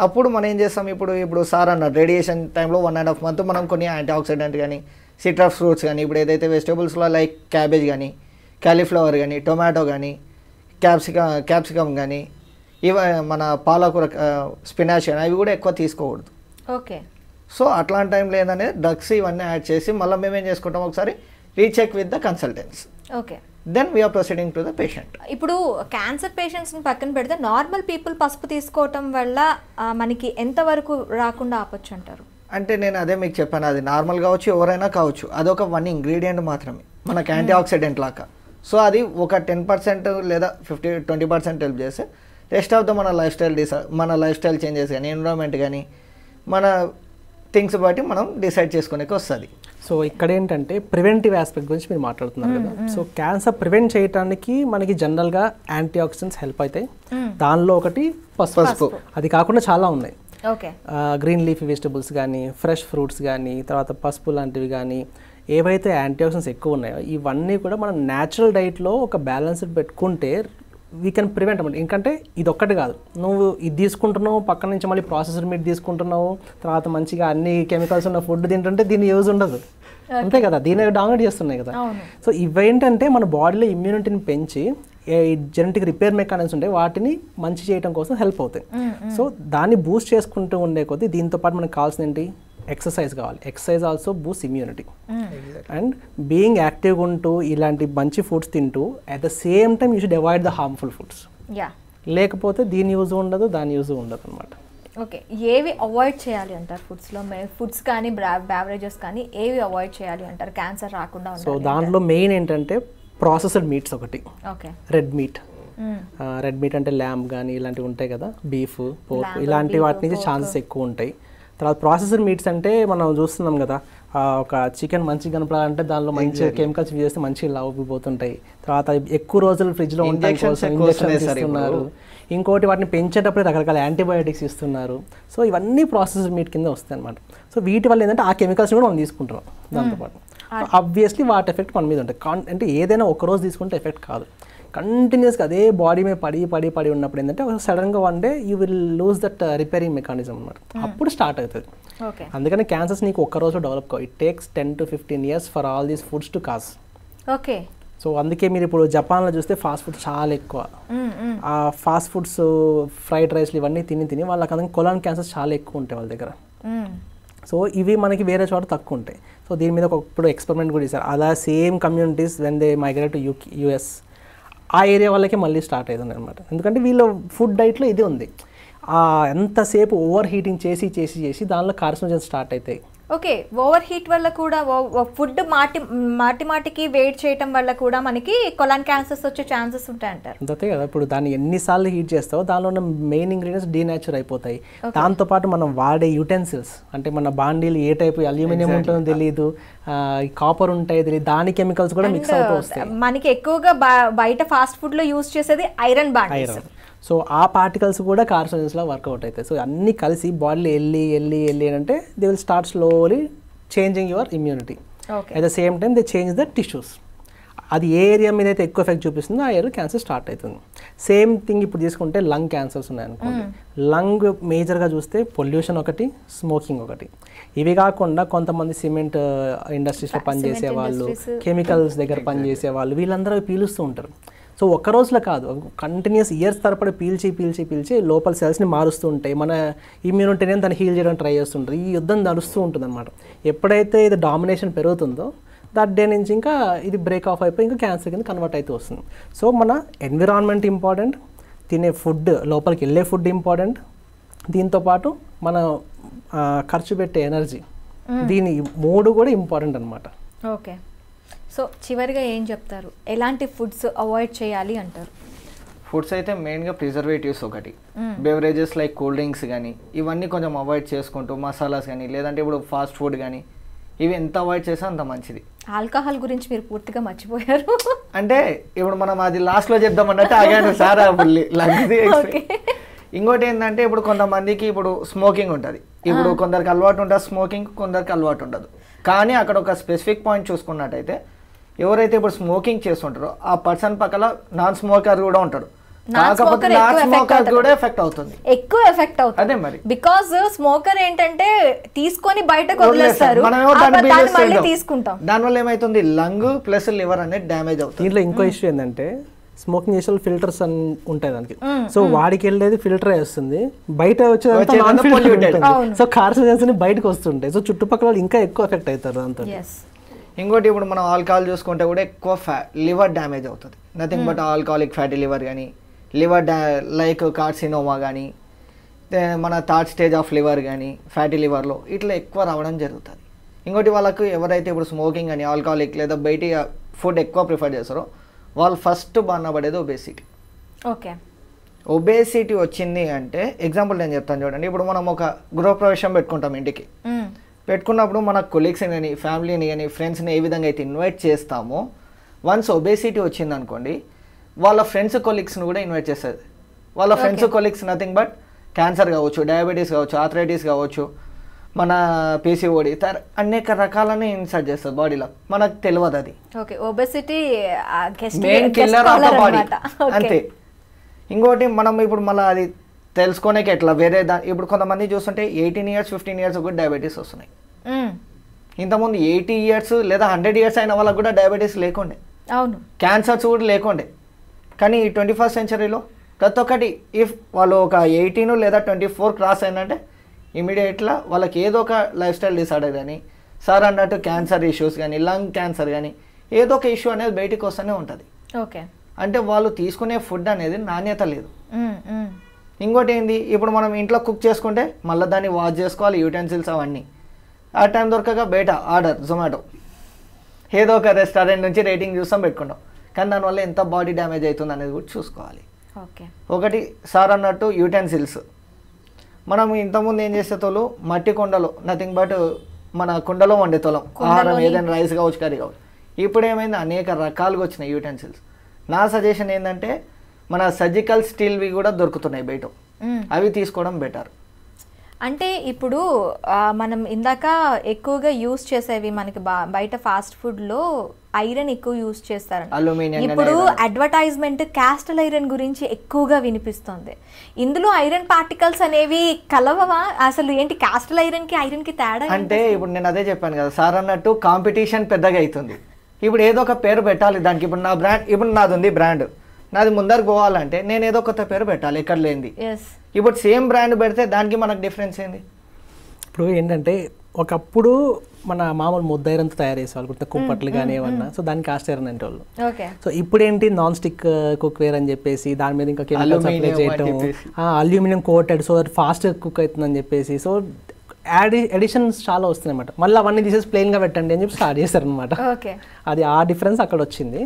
అప్పుడు మనం ఏం చేస్తాం, ఇప్పుడు సార్ అన్నారు రేడియేషన్ టైంలో 1.5 month మనం కొన్ని యాంటీ ఆక్సిడెంట్ కానీ, సిట్రస్ ఫ్రూట్స్ కానీ, ఇప్పుడు ఏదైతే వెజిటేబుల్స్లో లైక్ క్యాబేజ్ కానీ, కాలీఫ్లవర్ కానీ, టొమాటో కానీ, క్యాప్సికమ్ కానీ, ఇవ మన పాలకూర, స్పినాచ్ కానీ అవి కూడా ఎక్కువ తీసుకోకూడదు. ఓకే. సో అట్లాంటి టైంలో ఏంటంటే డ్రగ్స్ ఇవన్నీ యాడ్ చేసి మళ్ళీ మేము ఏం చేసుకుంటాం, ఒకసారి recheck with the consultants. Okay. Then we're proceeding to the patient. ఇప్పుడు క్యాన్సర్ పేషెంట్స్ని పక్కన పెడితే నార్మల్ పీపుల్ పసుపు తీసుకోవటం వల్ల మనకి ఎంతవరకు రాకుండా ఆపొచ్చు అంటారు? అంటే నేను అదే మీకు చెప్పాను, అది నార్మల్ కావచ్చు, ఎవరైనా కావచ్చు, అదొక 1 ingredient మాత్రమే మనకి యాంటీ ఆక్సిడెంట్ లాగా. సో అది ఒక 10% లేదా 20% హెల్ప్ చేస్తే రెస్ట్ ఆఫ్ ద మన లైఫ్ స్టైల్ చేంజెస్ కానీ, ఎన్విరాన్మెంట్ కానీ, మన థింగ్స్ బట్టి మనం డిసైడ్ చేసుకోనికి వస్తుంది. సో ఇక్కడ ఏంటంటే ప్రివెంటివ్ ఆస్పెక్ట్ గురించి మీరు మాట్లాడుతున్నారు కదా. సో క్యాన్సర్ ప్రివెంట్ చేయడానికి మనకి జనరల్గా యాంటీ ఆక్సిడెంట్స్ హెల్ప్ అవుతాయి. దానిలో ఒకటి పసుపు. అది కాకుండా చాలా ఉన్నాయి. ఓకే. గ్రీన్ లీఫీ వెజిటబుల్స్ కానీ, ఫ్రెష్ ఫ్రూట్స్ కానీ, తర్వాత పసుపు లాంటివి కానీ, ఏవైతే యాంటీఆక్సిడెంట్స్ ఎక్కువ ఉన్నాయో ఇవన్నీ కూడా మనం న్యాచురల్ డైట్లో ఒక బ్యాలెన్స్డ్ పెట్టుకుంటే వీ కెన్ ప్రివెంట్ అన్నమాట. ఎందుకంటే ఇది ఒక్కటి కాదు, నువ్వు ఇది తీసుకుంటున్నావు, పక్క నుంచి మళ్ళీ ప్రాసెసర్ మీట్ తీసుకుంటున్నావు, తర్వాత మంచిగా అన్ని కెమికల్స్ ఉన్న ఫుడ్ తింటుంటే దీని యూజ్ ఉండదు, అంతే కదా, దీని డౌన్లోడ్ చేస్తున్నాయి కదా. సో ఇవేంటంటే మన బాడీలో ఇమ్యూనిటీని పెంచి జెనెటిక్ రిపేర్ మెకానిజమ్స్ ఉంటాయి, వాటిని మంచి చేయడం కోసం హెల్ప్ అవుతాయి. సో దాన్ని బూస్ట్ చేసుకుంటూ ఉండే కొద్దీ దీంతో పాటు మనకు కావాల్సిన ఏంటి, ఎక్సర్సైజ్ కావాలి. Exercise also Boost immunity. And being యాక్టివ్గా ఉంటూ ఇలాంటి మంచి ఫుడ్స్ తింటూ at the same time you should avoid the harmful foods. లేకపోతే దీని యూజ్ ఉండదు, దాని యూజ్ ఉండదు అనమాట. ఓకే, ఏవి అవాయిడ్ చేయాలి అంటారు ఫుడ్స్లో? ఫుడ్స్ కానీ బ్యావరేజెస్ కానీ ఏవి అవాయిడ్ చేయాలి అంటారు క్యాన్సర్ రాకుండా? సో దాంట్లో మెయిన్ ఏంటంటే ప్రాసెస్డ్ మీట్స్ ఒకటి. ఓకే. రెడ్ మీట్ అంటే ల్యాంబ్ కానీ ఇలాంటివి ఉంటాయి కదా, బీఫ్, పోర్క్, ఇలాంటి వాటి నుంచి ఛాన్సెస్ ఎక్కువ ఉంటాయి. తర్వాత ప్రాసెస్డ్ మీట్స్ అంటే మనం చూస్తున్నాం కదా, ఒక చికెన్ మంచిగా కనపడాలంటే దానిలో మంచి కెమికల్స్ యూజ్ చేస్తే మంచిగా లావుపోతుంటాయి. తర్వాత ఎక్కువ రోజులు ఫ్రిడ్జ్లో ఉండడం కోసం ఇంజెక్షన్స్ ఇస్తున్నారు. ఇంకోటి వాటిని పెంచేటప్పుడు రకరకాల యాంటీబయాటిక్స్ ఇస్తున్నారు. సో ఇవన్నీ ప్రాసెస్డ్ మీట్ కింద వస్తాయి అనమాట. సో వీటి వల్ల ఏంటంటే ఆ కెమికల్స్ కూడా మనం తీసుకుంటున్నాం దాంతోపాటు. ఆబ్వియస్లీ వాటి ఎఫెక్ట్ మన మీద ఉంటుంది. అంటే ఏదైనా ఒక రోజు తీసుకుంటే ఎఫెక్ట్ కాదు, కంటిన్యూస్గా అదే బాడీ మీద పడి ఉన్నప్పుడు ఏంటంటే సడన్గా one day you will lose that repairing mechanism అనమాట. అప్పుడు స్టార్ట్ అవుతుంది. అందుకని క్యాన్సర్స్ నీకు ఒక్క రోజు డెవలప్ కావు. It takes 10 to 15 years for all these foods to cause. Okay. So అందుకే మీరు ఇప్పుడు జపాన్లో చూస్తే ఫాస్ట్ ఫుడ్ చాలా ఎక్కువ. ఆ ఫాస్ట్ ఫుడ్స్, ఫ్రైడ్ రైస్లు ఇవన్నీ తిని వాళ్ళకి అందుకని కొలాన్ క్యాన్సర్స్ చాలా ఎక్కువ ఉంటాయి వాళ్ళ దగ్గర. సో ఇవి మనకి వేరే చోట తక్కువ ఉంటాయి. సో దీని మీద ఇప్పుడు ఎక్స్పెరిమెంట్ కూడా చేశారు. అలా same communities when they migrate to US, ఆ ఏరియా వాళ్ళకి మళ్ళీ స్టార్ట్ అవుతుంది అనమాట. ఎందుకంటే వీళ్ళ ఫుడ్ డైట్లో ఇది ఉంది, ఎంతసేపు ఓవర్ హీటింగ్ చేసి దానిలో కార్సినోజన్స్ స్టార్ట్ అవుతాయి. ఓకే, ఓవర్ హీట్ వల్ల కూడా ఫుడ్ మాటికి వెయిట్ చేయటం వల్ల కూడా మనకి కొలాన్ క్యాన్సర్స్ వచ్చే ఛాన్సెస్ ఉంటాయంటారు. అంతే కదా, ఇప్పుడు దాన్ని ఎన్నిసార్లు హీట్ చేస్తావో దానిలో ఉన్న మెయిన్ ఇంగ్రీడియంట్స్ డీనేచర్ అయిపోతాయి. దాంతోపాటు మనం వాడే యుటెన్సిల్స్, అంటే మన బాండీలు ఏ టైపు అల్యూమినియం ఉంటుందో తెలియదు, కాపర్ ఉంటాయి తెలియదు, దాని కెమికల్స్ కూడా మిక్స్ అవుతూ వస్తాయి. మనకి ఎక్కువగా బయట ఫాస్ట్ ఫుడ్ లో యూజ్ చేసేది ఐరన్ బాండీస్. సో ఆ పార్టికల్స్ కూడా కార్సినోజన్స్లో వర్కౌట్ అవుతాయి. సో అన్నీ కలిసి బాడీలో వెళ్ళి అంటే they will start slowly changing your immunity. At the same time they change the tissues. అది ఏ ఏరియా మీద అయితే ఎక్కువ ఎఫెక్ట్ చూపిస్తుందో ఆ ఏరియా క్యాన్సర్ స్టార్ట్ అవుతుంది. సేమ్ థింగ్ ఇప్పుడు తీసుకుంటే లంగ్ క్యాన్సర్స్ ఉన్నాయనుకోండి. లంగ్ మేజర్గా చూస్తే పొల్యూషన్ ఒకటి, స్మోకింగ్ ఒకటి. ఇవి కాకుండా కొంతమంది సిమెంట్ ఇండస్ట్రీస్లో పనిచేసే వాళ్ళు, కెమికల్స్ దగ్గర పనిచేసే వాళ్ళు, వీళ్ళందరూ పీలుస్తూ ఉంటారు. సో ఒక్క రోజులో కాదు, కంటిన్యూస్ ఇయర్స్ తరపడి పీల్చి లోపల సెల్స్ని మారుస్తూ ఉంటాయి. మన ఇమ్యూనిటీని దాన్ని హీల్ చేయడానికి ట్రై చేస్తుంటారు. ఈ యుద్ధం నడుస్తూ ఉంటుంది అనమాట. ఎప్పుడైతే ఇది డామినేషన్ పెరుగుతుందో దట్ డే నుంచి ఇంకా ఇది బ్రేక్ ఆఫ్ అయిపోయి ఇంకా క్యాన్సర్ కింద కన్వర్ట్ అవుతూ వస్తుంది. సో మన ఎన్విరాన్మెంట్ ఇంపార్టెంట్, తినే ఫుడ్, లోపలికి వెళ్ళే ఫుడ్ ఇంపార్టెంట్, దీంతోపాటు మన ఖర్చు పెట్టే ఎనర్జీ, దీని 3 కూడా ఇంపార్టెంట్ అనమాట. ఓకే. సో చివరిగా ఏం చెప్తారు, ఎలాంటి ఫుడ్స్ అవాయిడ్ చేయాలి అంటారు? ఫుడ్స్ అయితే మెయిన్గా ప్రిజర్వేటివ్స్ ఒకటి, బెవరేజెస్ లైక్ కూల్ డ్రింక్స్ కానీ ఇవన్నీ కొంచెం అవాయిడ్ చేసుకుంటూ, మసాలాస్ కానీ లేదంటే ఇప్పుడు ఫాస్ట్ ఫుడ్ కానీ ఇవి ఎంత అవాయిడ్ చేస్తే అంత మంచిది. ఆల్కహాల్ గురించి మీరు పూర్తిగా మర్చిపోయారు. అంటే ఇప్పుడు మనం అది లాస్ట్లో చెప్దామన్నట్టు ఆగాను సార్. ఇంకోటి ఏంటంటే ఇప్పుడు కొంతమందికి ఇప్పుడు స్మోకింగ్ ఉంటుంది, ఇప్పుడు కొందరికి అలవాటు ఉంటుంది స్మోకింగ్, కొందరికి అలవాటు ఉండదు. కానీ అక్కడ ఒక స్పెసిఫిక్ పాయింట్ చూసుకున్నట్టయితే ఎవరైతే ఇప్పుడు స్మోకింగ్ చేస్తుంటారో ఆ పర్సన్ పక్కన నాన్ స్మోకర్ కూడా ఉంటాడు. కాకపోతే నాన్ స్మోకర్ కూడా ఎఫెక్ట్ అవుతుంది, ఎక్కువ ఎఫెక్ట్ అవుతుంది. అదే మరి, బికాజ్ స్మోకర్ ఏంటంటే తీసుకొని బయటకు వదిలేస్తారు, తీసుకుంటాం. దానివల్ల ఏమైతుంది, లంగ్ ప్లస్ లివర్ అనేది డ్యామేజ్ అవుతుంది. దీంట్లో ఇంకో ఇష్యూ ఏంటంటే స్మోకింగ్ చేసే ఫిల్టర్స్ అని ఉంటాయి దానికి. సో వాడికి వెళ్ళేది ఫిల్టర్ వస్తుంది, బయట వచ్చేది సో కార్సినోజన్స్ బయటకు వస్తుంటాయి. సో చుట్టుపక్కల ఇంకా ఎక్కువ ఎఫెక్ట్ అవుతారు దాంతో. ఇంకోటి ఇప్పుడు మనం ఆల్కహాల్ చూసుకుంటే కూడా ఎక్కువ లివర్ డ్యామేజ్ అవుతుంది. Nothing but alcoholic fatty liver కానీ, లివర్ లైక్ కార్సినోమా కానీ, మన థర్డ్ స్టేజ్ ఆఫ్ లివర్ కానీ ఫ్యాటీ లివర్లో ఇట్లా ఎక్కువ రావడం జరుగుతుంది. ఇంకోటి వాళ్ళకు ఎవరైతే ఇప్పుడు స్మోకింగ్ అని, ఆల్కహాలిక్ లేదా బయట ఫుడ్ ఎక్కువ ప్రిఫర్ చేస్తారో వాళ్ళు ఫస్ట్ బాధపడేది ఒబేసిటీ. ఓకే, ఒబేసిటీ వచ్చింది అంటే ఎగ్జాంపుల్ నేను చెప్తాను చూడండి. ఇప్పుడు మనం ఒక గృహప్రవేశం పెట్టుకుంటాం ఇంటికి, పెట్టుకున్నప్పుడు మన కొలీగ్స్ని కానీ, ఫ్యామిలీని కానీ, ఫ్రెండ్స్ని ఏ విధంగా అయితే ఇన్వైట్ చేస్తామో, వన్స్ ఒబేసిటీ వచ్చింది అనుకోండి వాళ్ళ ఫ్రెండ్స్ కొలీగ్స్ని కూడా ఇన్వైట్ చేస్తుంది. వాళ్ళ friends colleagues nothing but cancer కావచ్చు, డయాబెటీస్ కావచ్చు, ఆర్థరైటిస్ కావచ్చు, మన పీసీఓడి అనేక రకాలని ఇన్సర్ట్ చేస్తుంది బాడీలో, మనకు తెలియదు అది. Okay, obesity main killer of the body అంతే. ఇంకోటి మనం ఇప్పుడు మళ్ళీ అది తెలుసుకోనేకి ఎట్లా వేరే ఇప్పుడు కొంతమంది చూస్తుంటే 18 years 15 years కూడా డయాబెటీస్ వస్తున్నాయి. ఇంతకుముందు 80 years లేదా 100 years అయిన వాళ్ళకి కూడా డయాబెటీస్ లేకుండే, అవును, క్యాన్సర్స్ కూడా లేకుండే. కానీ ఈ 21st centuryలో ప్రతి ఒక్కటి ఇఫ్ వాళ్ళు ఒక 18 లేదా 24 క్రాస్ అయిందంటే ఇమీడియట్గా వాళ్ళకి ఏదో ఒక లైఫ్ స్టైల్ డిసార్డర్ కానీ, సార్ అన్నట్టు క్యాన్సర్ ఇష్యూస్ కానీ, లంగ్ క్యాన్సర్ కానీ ఏదో ఒక ఇష్యూ అనేది బయటికి వస్తూనే ఉంటుంది. ఓకే, అంటే వాళ్ళు తీసుకునే ఫుడ్ అనేది నాణ్యత లేదు. ఇంకోటి ఏంది, ఇప్పుడు మనం ఇంట్లో కుక్ చేసుకుంటే మళ్ళీ దాన్ని వాష్ చేసుకోవాలి, యూటెన్సిల్స్ అవన్నీ. ఆ టైం దొరకక బయట ఆర్డర్ జొమాటో, ఏదో ఒక రెస్టారెంట్ నుంచి రేటింగ్ చూస్తాం పెట్టుకుంటాం. కానీ దానివల్ల ఎంత బాడీ డ్యామేజ్ అవుతుంది అనేది కూడా చూసుకోవాలి. ఓకే, ఒకటి సార్ అన్నట్టు యూటెన్సిల్స్. మనం ఇంతకుముందు ఏం చేసేతోళ్ళు మట్టి కుండలో, నథింగ్ బట్ మన కుండలో వండేతోళ్ళం ఆహారం, ఏదైనా రైస్ కావచ్చు, కర్రీ కావచ్చు. ఇప్పుడు ఏమైంది, అనేక రకాలుగా వచ్చినాయి యూటెన్సిల్స్. నా సజెషన్ ఏంటంటే మన సర్జికల్ స్టీల్వి కూడా దొరుకుతున్నాయి బయట, అవి తీసుకోవడం బెటర్. అంటే ఇప్పుడు మనం ఇందాక ఎక్కువగా యూస్ చేసేవి మనకి బయట ఫాస్ట్ ఫుడ్లో ఐరన్ ఎక్కువ యూస్ చేస్తారు. అల్యూమినియం. ఇప్పుడు అడ్వర్టైజ్మెంట్ క్యాస్టల్ ఐరన్ గురించి ఎక్కువగా వినిపిస్తుంది. ఇందులో ఐరన్ పార్టికల్స్ అనేవి కలవవా? అసలు ఏంటి క్యాస్టల్ ఐరన్ కి తేడా? అంటే ఇప్పుడు నేను అదే చెప్పాను కదా సార్ అన్నట్టు, కాంపిటీషన్ పెద్దగా అవుతుంది. ఇప్పుడు ఏదో ఒక పేరు పెట్టాలి దానికి. ఇప్పుడు నా బ్రాండ్, ఇప్పుడు నాది ఉంది బ్రాండ్, నాది ముందర పోవాలంటే నేను ఏదో కొత్త పేరు పెట్టాలి, ఎక్కడ లేనిది. ఇప్పుడు సేమ్ బ్రాండ్ పెడితే దానికి మనకు డిఫరెన్స్ ఏంది? ఇప్పుడు ఏంటంటే ఒకప్పుడు మన మామూలు ముద్ద ఐరన్తో తయారు చేసేవాళ్ళు, గుర్తు కుప్పట్లు కానీ ఏమన్నా, సో దానికి కాస్ట్ ఐరన్ అంటే వాళ్ళు. సో ఇప్పుడు ఏంటి, నాన్ స్టిక్ కుక్ వేర్ అని చెప్పేసి దాని మీద ఇంకా కెమికల్స్ అప్లై చేయటం, aluminium coated so fast cook అవుతుందని చెప్పేసి, సో ఎడిషన్స్ చాలా వస్తున్నాయి అన్నమాట. మళ్ళీ అవన్నీ తీసేసి ప్లెయిన్గా పెట్టండి అని చెప్పి స్టార్ట్ చేస్తారు అనమాట. అది ఆ డిఫరెన్స్ అక్కడ వచ్చింది.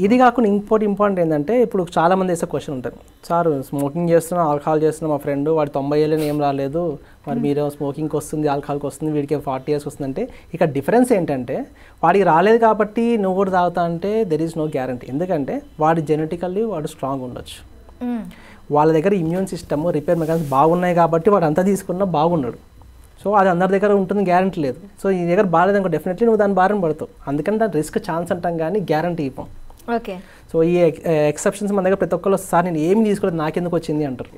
ఇది కాకుండా ఇంపార్టెంట్ ఏంటంటే, ఇప్పుడు చాలా మంది వేసే క్వశ్చన్ ఉంటుంది, సార్ స్మోకింగ్ చేస్తున్నా, ఆల్కహాల్ చేస్తున్నా, మా ఫ్రెండ్ వాడు 90 ఏళ్ళని ఏం రాలేదు, మరి మీరేమో స్మోకింగ్కి వస్తుంది, ఆల్కహాల్కి వస్తుంది, వీడికి 40 years వస్తుందంటే, ఇక డిఫరెన్స్ ఏంటంటే వాడికి రాలేదు కాబట్టి నువ్వు కూడా తాగుతా అంటే దెర్ ఈజ్ నో గ్యారంటీ. ఎందుకంటే వాడి జెనెటికల్లీ వాడు స్ట్రాంగ్ ఉండొచ్చు, వాళ్ళ దగ్గర ఇమ్యూన్ సిస్టమ్ రిపేర్ మెకానిజం బాగున్నాయి కాబట్టి వాడు అంతా తీసుకున్నా బాగున్నాడు. సో అది అందరి దగ్గర ఉంటుంది, గ్యారంటీ లేదు. సో ఈ దగ్గర బాగాలేదనుకో డెఫినెట్లీ నువ్వు దాని బారిన పడతావు. అందుకని దాని రిస్క్ ఛాన్స్ అంటాం కానీ గ్యారంటీ ఇవ్వం. ఓకే, సో ఈ ఎక్సెప్షన్స్ మన దగ్గర ప్రతి ఒక్కరు సార్ నేను ఏమి తీసుకోలేదు నాకెందుకు వచ్చింది అంటారు.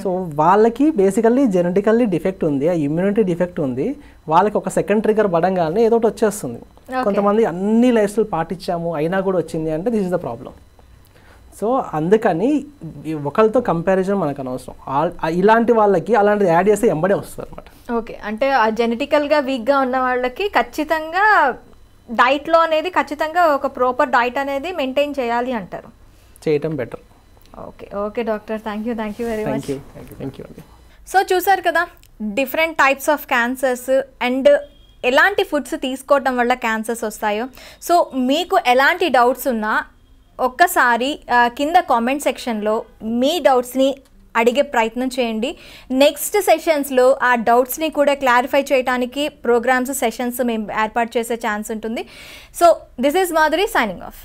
సో వాళ్ళకి బేసికల్లీ జెనెటికల్లీ డిఫెక్ట్ ఉంది, ఆ ఇమ్యూనిటీ డిఫెక్ట్ ఉంది, వాళ్ళకి ఒక సెకండ్ ట్రిగర్ పడంగానే ఏదో ఒకటి వచ్చేస్తుంది. కొంతమంది అన్ని లైఫ్ స్టైల్ పాటించాము అయినా కూడా వచ్చింది అంటే this is the problem. So అందుకని ఒకరితో కంపారిజన్ మనకు అనవసరం. ఇలాంటి వాళ్ళకి అలాంటిది యాడ్ చేస్తే ఎంబడే వస్తుంది అనమాట. ఓకే, అంటే ఆ జెనెటికల్గా వీక్గా ఉన్న వాళ్ళకి ఖచ్చితంగా డైట్లో అనేది ఖచ్చితంగా ఒక ప్రాపర్ డైట్ అనేది మెయింటైన్ చేయాలి అంటారు, చేయటం better. Okay doctor, thank you very much. Thank you అండి. సో చూసారు కదా, different types of cancers and ఎలాంటి ఫుడ్స్ తీసుకోవటం వల్ల క్యాన్సర్స్ వస్తాయో. సో మీకు ఎలాంటి డౌట్స్ ఉన్నా ఒక్కసారి కింద కామెంట్ సెక్షన్లో మీ డౌట్స్ని అడిగే ప్రయత్నం చేయండి. నెక్స్ట్ సెషన్స్లో ఆ డౌట్స్ని కూడా క్లారిఫై చేయడానికి ప్రోగ్రామ్స్, సెషన్స్ మేము ఏర్పాటు చేసే ఛాన్స్ ఉంటుంది. So this is Madhuri signing off.